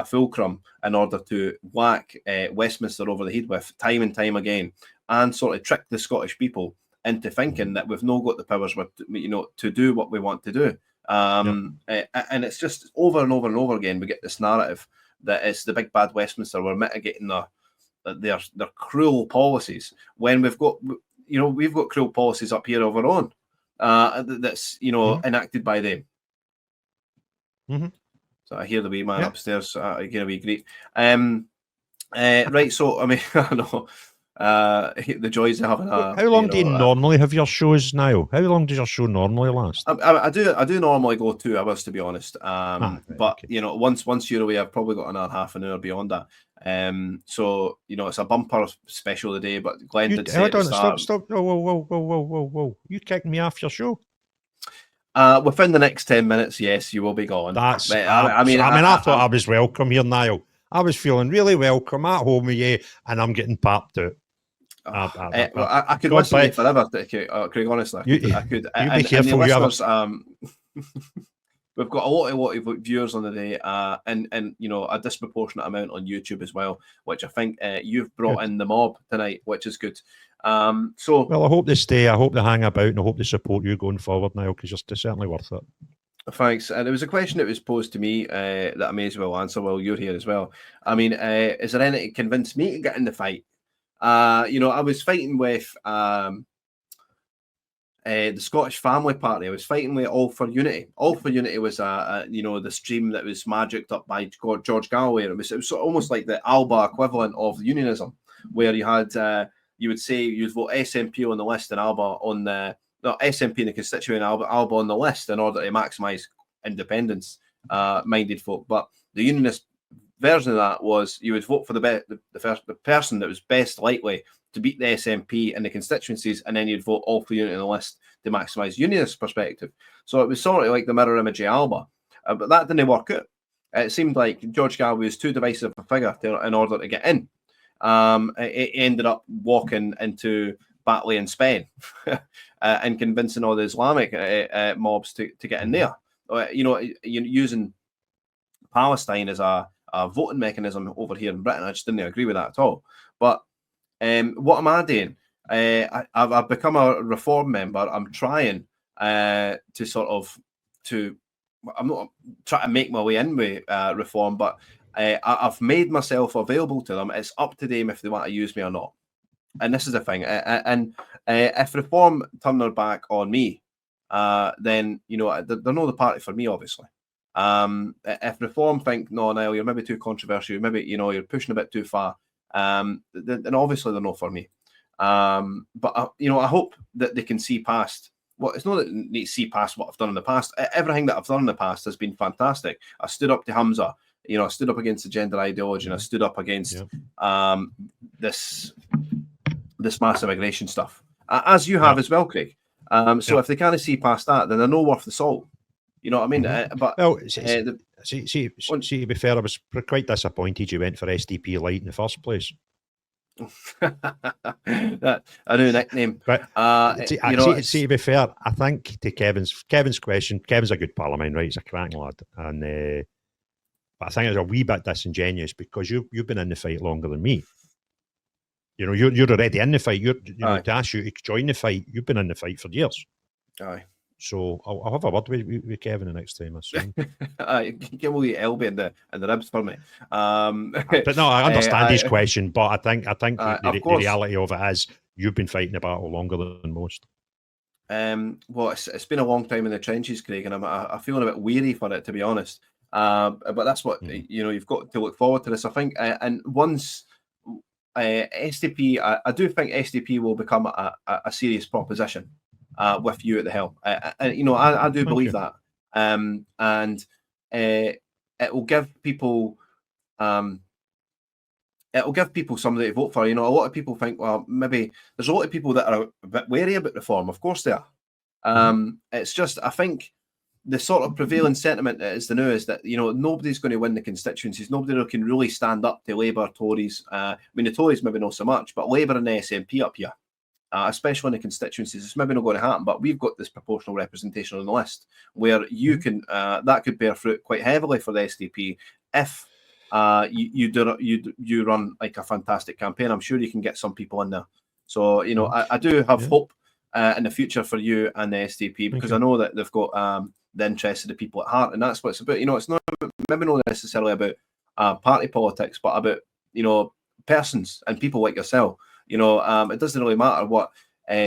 fulcrum in order to whack Westminster over the head with time and time again, and sort of trick the Scottish people into thinking that we've not got the powers, you know, to do what we want to do. And it's just over and over and over again we get this narrative that it's the big bad Westminster. We're mitigating their cruel policies when we've got cruel policies up here of our own that's, you know, enacted by them. Mm-hmm. So I hear the wee man upstairs. I hear a wee greet. Right. So I mean, I know the joys of having a. How long do you normally have your shows now? How long does your show normally last? I do normally go 2 hours, to be honest. Right, but okay. you know, once you're away, I've probably got another half an hour beyond that. So you know, it's a bumper special today. But Glenn did say at the start. Stop! Whoa! You kicked me off your show. Within the next 10 minutes, yes, you will be gone. That's. I thought I was welcome here, Niall. I was feeling really welcome at home with you, and I'm getting papped out. I could listen to you forever, Craig. Honestly, I could. You be careful. And the listeners, we've got a lot of viewers on the day, and you know, a disproportionate amount on YouTube as well, which I think you've brought in the mob tonight, which is good. So well, I hope they stay. I hope they hang about, and I hope they support you going forward now, because you're certainly worth it. Thanks. And there was a question that was posed to me that I may as well answer while you're here as well. I mean, is there anything to convince me to get in the fight? You know, I was fighting with the Scottish Family Party. I was fighting with All for Unity. All for Unity was you know, the stream that was magicked up by George Galloway. It was almost like the Alba equivalent of unionism, where you had you would say you'd vote SNP on the list and Alba on the SNP in the constituent, Alba on the list, in order to maximise independence minded folk. But the unionist version of that was you would vote for the person that was best likely to beat the SNP in the constituencies, and then you'd vote All for Unity on the list to maximise unionist perspective. So it was sort of like the mirror image of Alba, but that didn't work out. It seemed like George Galloway was too divisive a figure in order to get in. It ended up walking into Batley and Spain and convincing all the Islamic mobs to get in there. You know, using Palestine as a voting mechanism over here in Britain. I just didn't agree with that at all. But what am I doing? I've become a reform member. I'm trying I'm not trying to make my way in with reform, but I've made myself available to them. It's up to them if they want to use me or not. And this is the thing. And if reform turn their back on me, then, you know, they're not the party for me, obviously. If reform think, no, Niall, you're maybe too controversial, maybe, you know, you're pushing a bit too far, then obviously they're not for me. But you know, I hope that they can see past. Well, it's not that they need to see past what I've done in the past. Everything that I've done in the past has been fantastic. I stood up to Hamza. You know, I stood up against the gender ideology, and I stood up against this massive immigration stuff, as you have as well, Craig. So if they can't see past that, then they're not worth the salt. You know what I mean? But well, see, to be fair, I was quite disappointed you went for SDP Light in the first place. That a new nickname. But to be fair, I think to Kevin's question, Kevin's a good pal of mine, right? He's a cracking lad, and but I think it's a wee bit disingenuous because you've been in the fight longer than me. You know, you're already in the fight. You know, to ask you to join the fight, you've been in the fight for years. Aye. So I'll have a word with Kevin the next time I see him. Give me the elbow and the ribs for me. But no, I understand his question. But I think the reality of it is you've been fighting the battle longer than most. Well, it's been a long time in the trenches, Craig, and I'm feeling a bit weary for it, to be honest. But that's what you know. You've got to look forward to this, I think. And once SDP, I do think SDP will become a serious proposition. With you at the helm, you know, I do believe that, and it will give people, somebody to vote for. You know, a lot of people think, well, maybe there's a lot of people that are a bit wary about reform. Of course, they are. It's just, I think, the sort of prevailing sentiment that is the new is that, you know, nobody's going to win the constituencies. Nobody can really stand up to Labour, Tories. I mean, the Tories maybe not so much, but Labour and the SNP up here. Especially in the constituencies, it's maybe not going to happen, but we've got this proportional representation on the list where you can that could bear fruit quite heavily for the SDP if you run like a fantastic campaign. I'm sure you can get some people in there. So, you know, I do have hope in the future for you and the SDP because I know that they've got the interest of the people at heart, and that's what it's about. You know, it's not maybe not necessarily about party politics, but about, you know, persons and people like yourself. You know, it doesn't really matter what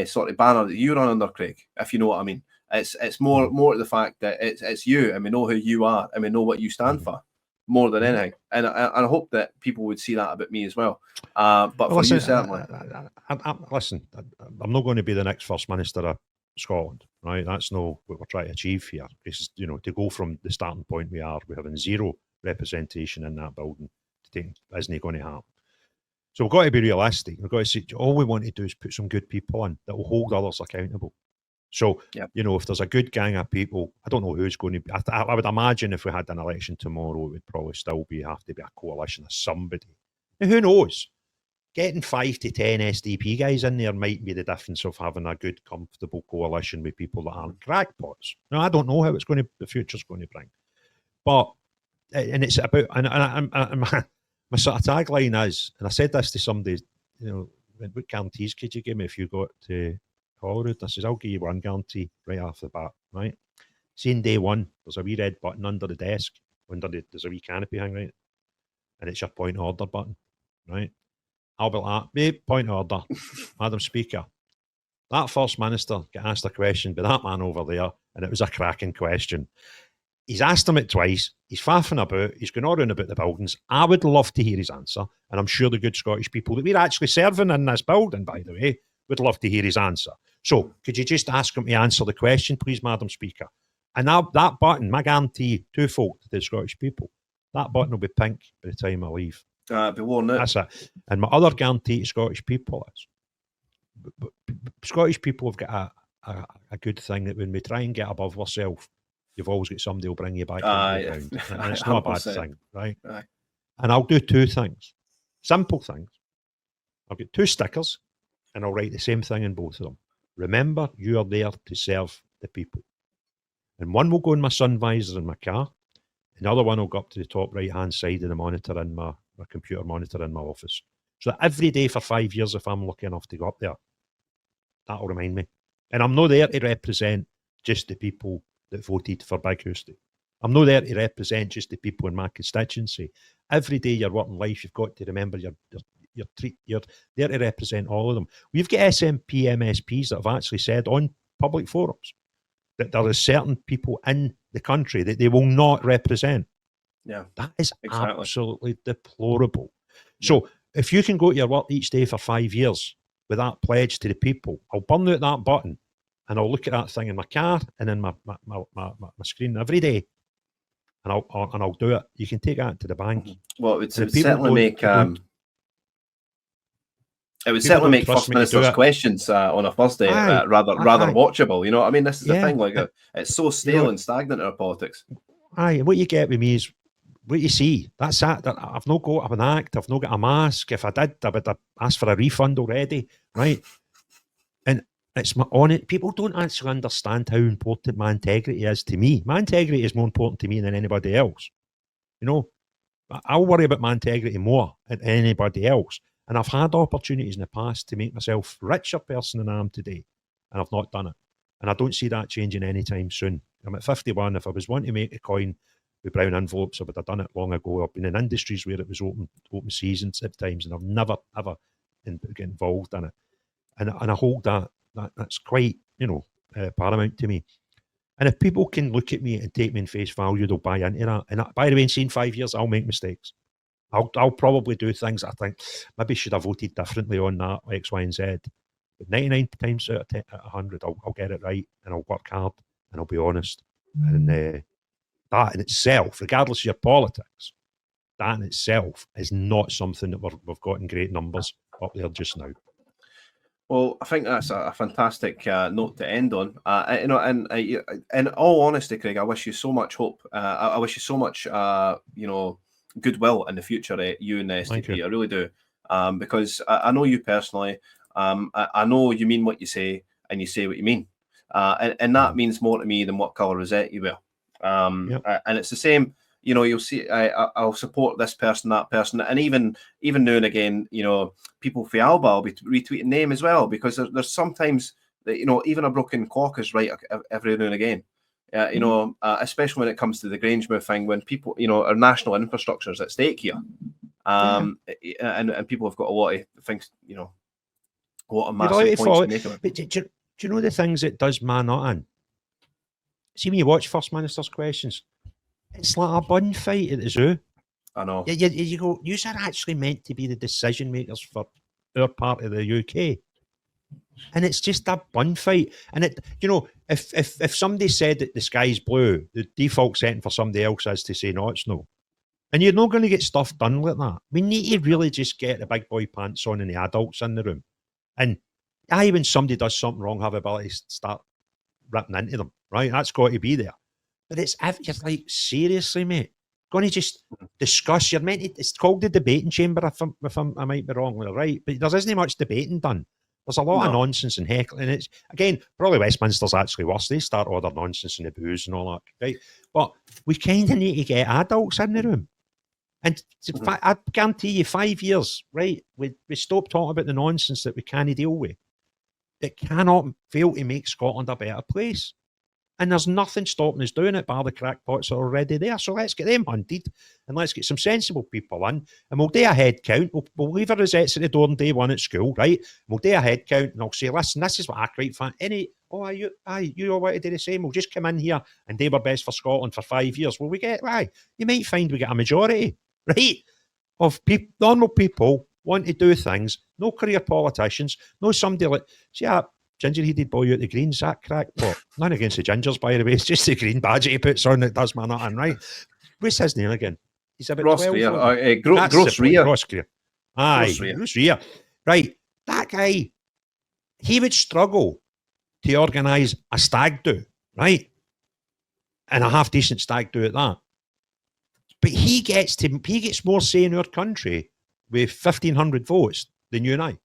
sort of banner that you run under, Craig, if you know what I mean. It's more to the fact that it's you, and we know who you are, and we know what you stand for. more than anything. And I hope that people would see that about me as well. But for you, certainly. Listen, I'm not going to be the next First Minister of Scotland, right? That's not what we're trying to achieve here. It's, to go from the starting point we're having zero representation in that building, isn't going to happen. So we've got to be realistic. We've got to say, all we want to do is put some good people in that will hold others accountable. So, if there's a good gang of people, I don't know who's going to be. I would imagine if we had an election tomorrow, it would probably still have to be a coalition of somebody. Now, who knows? Getting 5 to 10 SDP guys in there might be the difference of having a good, comfortable coalition with people that aren't crackpots. Now, I don't know how the future's going to bring. But, and it's about, and my sort of tagline is, and I said this to somebody, what guarantees could you give me if you got to Holyrood? I says, I'll give you one guarantee right off the bat, right? Seeing day one, there's a wee red button under the desk, there's a wee canopy hanging right, and it's your point of order button, right? I'll be like, mate, point of order, Madam Speaker. That First Minister got asked a question by that man over there, and it was a cracking question. He's asked him it twice. He's faffing about. He's going on about the buildings. I would love to hear his answer, and I'm sure the good Scottish people that we're actually serving in this building, by the way, would love to hear his answer. So, could you just ask him to answer the question, please, Madam Speaker? And that button, my guarantee, twofold to the Scottish people, that button will be pink by the time I leave. Be worn out. That's it. And my other guarantee to Scottish people is, Scottish people have got a good thing that when we try and get above ourselves, you've always got somebody who'll bring you back down. And it's not a bad thing, right? Aye. And I'll do two things, simple things. I'll get 2 stickers, and I'll write the same thing in both of them. Remember, you are there to serve the people. And one will go in my sun visor in my car, and the other one will go up to the top right-hand side of the monitor in my computer monitor in my office. So that every day for 5 years, if I'm lucky enough to go up there, that'll remind me. And I'm not there to represent just the people that voted for Big Houston. I'm not there to represent just the people in my constituency. Every day you're working life, you've got to remember you're there to represent all of them. We've got SNP MSPs that have actually said on public forums that there are certain people in the country that they will not represent. Yeah, that is absolutely deplorable. Yeah. So if you can go to your work each day for 5 years with that pledge to the people, I'll burn out that button and I'll look at that thing in my car and in my screen every day, and I'll do it. You can take that to the bank. Well, it would certainly make First Minister's questions on a Thursday rather watchable. You know what I mean? This is the thing. Like it's so stale and stagnant in our politics. Aye, what you get with me is what you see. That's that. I've not got an act. I've not got a mask. If I did, I would have asked for a refund already, right? And it's on it. People don't actually understand how important my integrity is to me. My integrity is more important to me than anybody else. You know, I'll worry about my integrity more than anybody else. And I've had opportunities in the past to make myself a richer person than I am today, and I've not done it. And I don't see that changing anytime soon. I'm at 51. If I was wanting to make a coin with brown envelopes, I would have done it long ago. I've been in industries where it was open seasons at times, and I've never, ever get involved in it. And I hold that's quite, paramount to me. And if people can look at me and take me in face value, they'll buy into that. And by the way, in 5 years, I'll make mistakes. I'll probably do things that I think maybe should have voted differently on that, X, Y, and Z. But 99 times out of 100, I'll get it right, and I'll work hard, and I'll be honest. And that in itself, regardless of your politics, that in itself is not something that we've got in great numbers up there just now. Well, I think that's a fantastic note to end on. And in all honesty, Craig, I wish you so much hope. I wish you so much, goodwill in the future, you and the SDP. I really do, because I know you personally. I know you mean what you say, and you say what you mean, and that means more to me than what colour rosette you wear. And it's the same. You'll see. I'll support this person, that person, and even now and again, people for Alba, I'll be retweeting name as well, because there's sometimes that even a broken clock is right every now and again. Especially when it comes to the Grangemouth thing, when people, our national infrastructure is at stake here, and people have got a lot of things, a lot of massive points to make of it. But do you know the things it does man not in? See, when you watch First Minister's questions, it's like a bun fight at the zoo. I know. You go, you are actually meant to be the decision makers for our part of the UK. And it's just a bun fight. And it, if somebody said that the sky's blue, the default setting for somebody else is to say no, it's no. And you're not going to get stuff done like that. We need to really just get the big boy pants on and the adults in the room. And when somebody does something wrong, have ability to start ripping into them, right? That's got to be there. But it's like, seriously, mate, going to just discuss. You're meant to, it's called the debating chamber, if I might be wrong, right? But there isn't much debating done. There's a lot of nonsense and heckling. And it's, again, probably Westminster's actually worse. They start all their nonsense and the booze and all that, right? But we kind of need to get adults in the room. And I guarantee you, 5 years, right? We stop talking about the nonsense that we can't deal with. It cannot fail to make Scotland a better place. And there's nothing stopping us doing it, bar the crackpots are already there. So let's get them hunted and let's get some sensible people in. And we'll do a head count. We'll leave our rosettes at the door on day one at school, right? We'll do a head count and I'll say, listen, this is what I create for you all want to do the same? We'll just come in here and do our best for Scotland for 5 years. Will we get, you might find we get a majority, right? Of normal people want to do things, no career politicians, no somebody like, ginger-headed boy out the Greens, that crackpot. None against the gingers, by the way. It's just the green badge he puts on that does my nothing, right? What's his name again? He's about Gross 12. Gross Rear. Gross Rear. Gross Rear. Right. That guy, he would struggle to organise a stag do, right? And a half-decent stag do at that. But he gets more say in our country with 1,500 votes than you and I.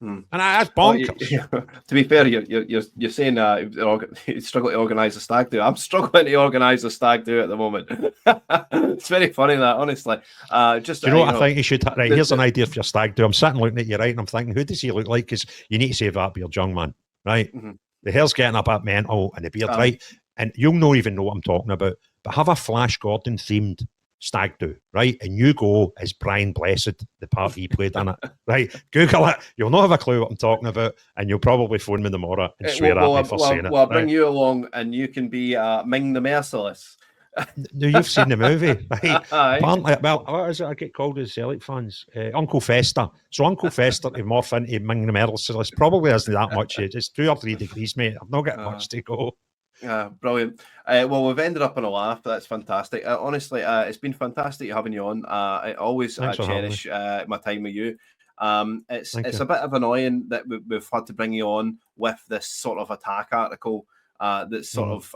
And that's bonkers. To be fair, you're saying you struggle to organise a stag do. I'm struggling to organise a stag do at the moment. It's very funny that, honestly. Do you know what I think you should? Right, here's an idea for your stag do. I'm sitting looking at you, right, and I'm thinking, who does he look like? Because you need to save that beard, young man, right? Mm-hmm. The hair's getting a bit mental, and the beard, right? And you'll not even know what I'm talking about. But have a Flash Gordon themed stag do, right? And you go as Brian Blessed, the part he played in it, right? Google it. You'll not have a clue what I'm talking about, and you'll probably phone me tomorrow and swear at me for saying it. Well, I'll bring you along, and you can be Ming the Merciless. No, you've seen the movie, right? Apparently, what is it I get called as Celtic fans? Uncle Fester. So Uncle Fester to morph into Ming the Merciless probably isn't that much. It's 2 or 3 degrees, mate. I've not got much to go. Brilliant. Well, we've ended up on a laugh. That's fantastic. Honestly, it's been fantastic having you on. I always cherish my time with you. It's a bit of annoying that we've had to bring you on with this sort of attack article. That's sort of.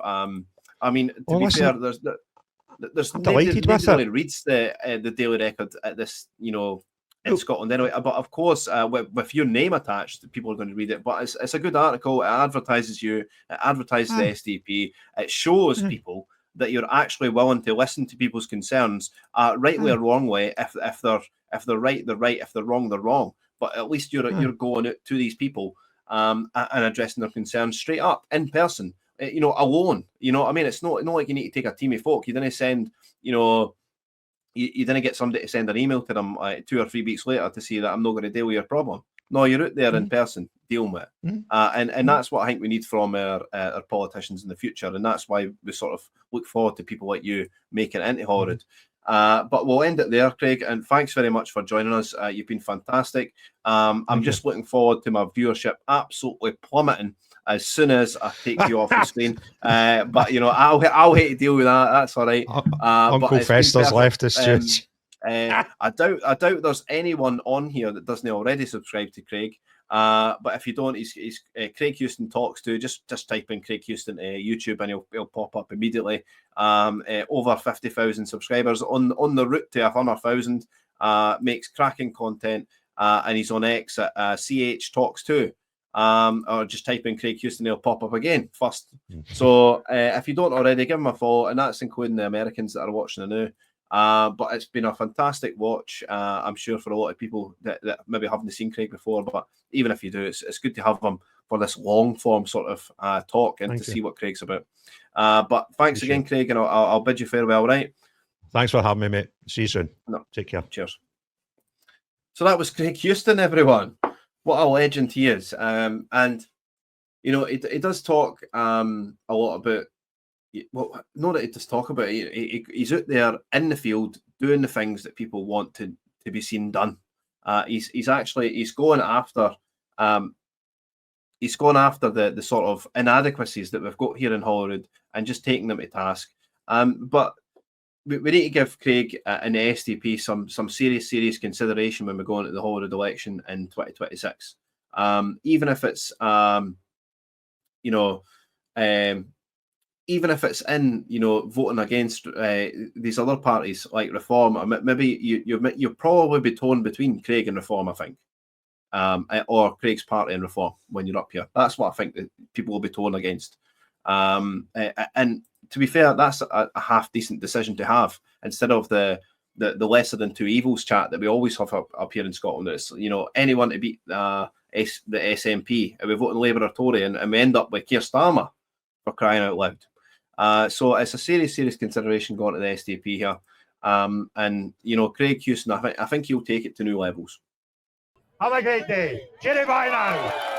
I mean, to be fair, there's nobody really reads the Daily Record at this, in Scotland anyway. But of course, with your name attached, people are going to read it. But it's a good article. It advertises you. It advertises the SDP. It shows people that you're actually willing to listen to people's concerns, rightly or wrongly. If they're right, they're right. If they're wrong, they're wrong. But at least you're going out to these people and addressing their concerns straight up in person. Alone. You know what I mean? It's not like you need to take a team of folk. You didn't send, you didn't get somebody to send an email to them 2 or 3 weeks later to say that I'm not going to deal with your problem. No, you're out there in person dealing with it. And that's what I think we need from our politicians in the future. And that's why we sort of look forward to people like you making it into Horrid. But we'll end it there, Craig. And thanks very much for joining us. You've been fantastic. I'm just looking forward to my viewership absolutely plummeting as soon as I take you off the screen. But I'll hate to deal with that. That's all right. Uncle Fester's left us, Stuart. I doubt there's anyone on here that doesn't already subscribe to Craig. But if you don't, he's Craig Houston Talks to. Just type in Craig Houston YouTube and he'll pop up immediately. Over 50,000 subscribers on the route to 100,000. Makes cracking content, and he's on X at CH Talks 2. Or just type in Craig Houston, he'll pop up again first. So if you don't already, give him a follow, and that's including the Americans that are watching the now. But it's been a fantastic watch. I'm sure for a lot of people that maybe haven't seen Craig before, but even if you do, it's good to have him for this long form sort of talk and see what Craig's about. But thanks again, Craig, and I'll bid you farewell, right? Thanks for having me, mate. See you soon. No, take care. Cheers. So that was Craig Houston, everyone. What a legend he is. And, it does talk a lot about well, not that just talk about it. He's out there in the field doing the things that people want to be seen done. He's going after the sort of inadequacies that we've got here in Holyrood and just taking them to task. But we need to give Craig and the SDP some serious consideration when we go into the Holyrood election in 2026. Even if it's even if it's in voting against these other parties like Reform, or maybe you'll probably be torn between Craig and Reform, I think, or Craig's party and Reform when you're up here. That's what I think that people will be torn against. And to be fair, that's a half decent decision to have instead of the lesser than two evils chat that we always have up here in Scotland. It's anyone to beat the SNP, and we vote in Labour or Tory, and we end up with Keir Starmer, for crying out loud. So it's a serious consideration going to the SDP here. And Craig Houston, I think he'll take it to new levels. Have a great day. Cheery bye now.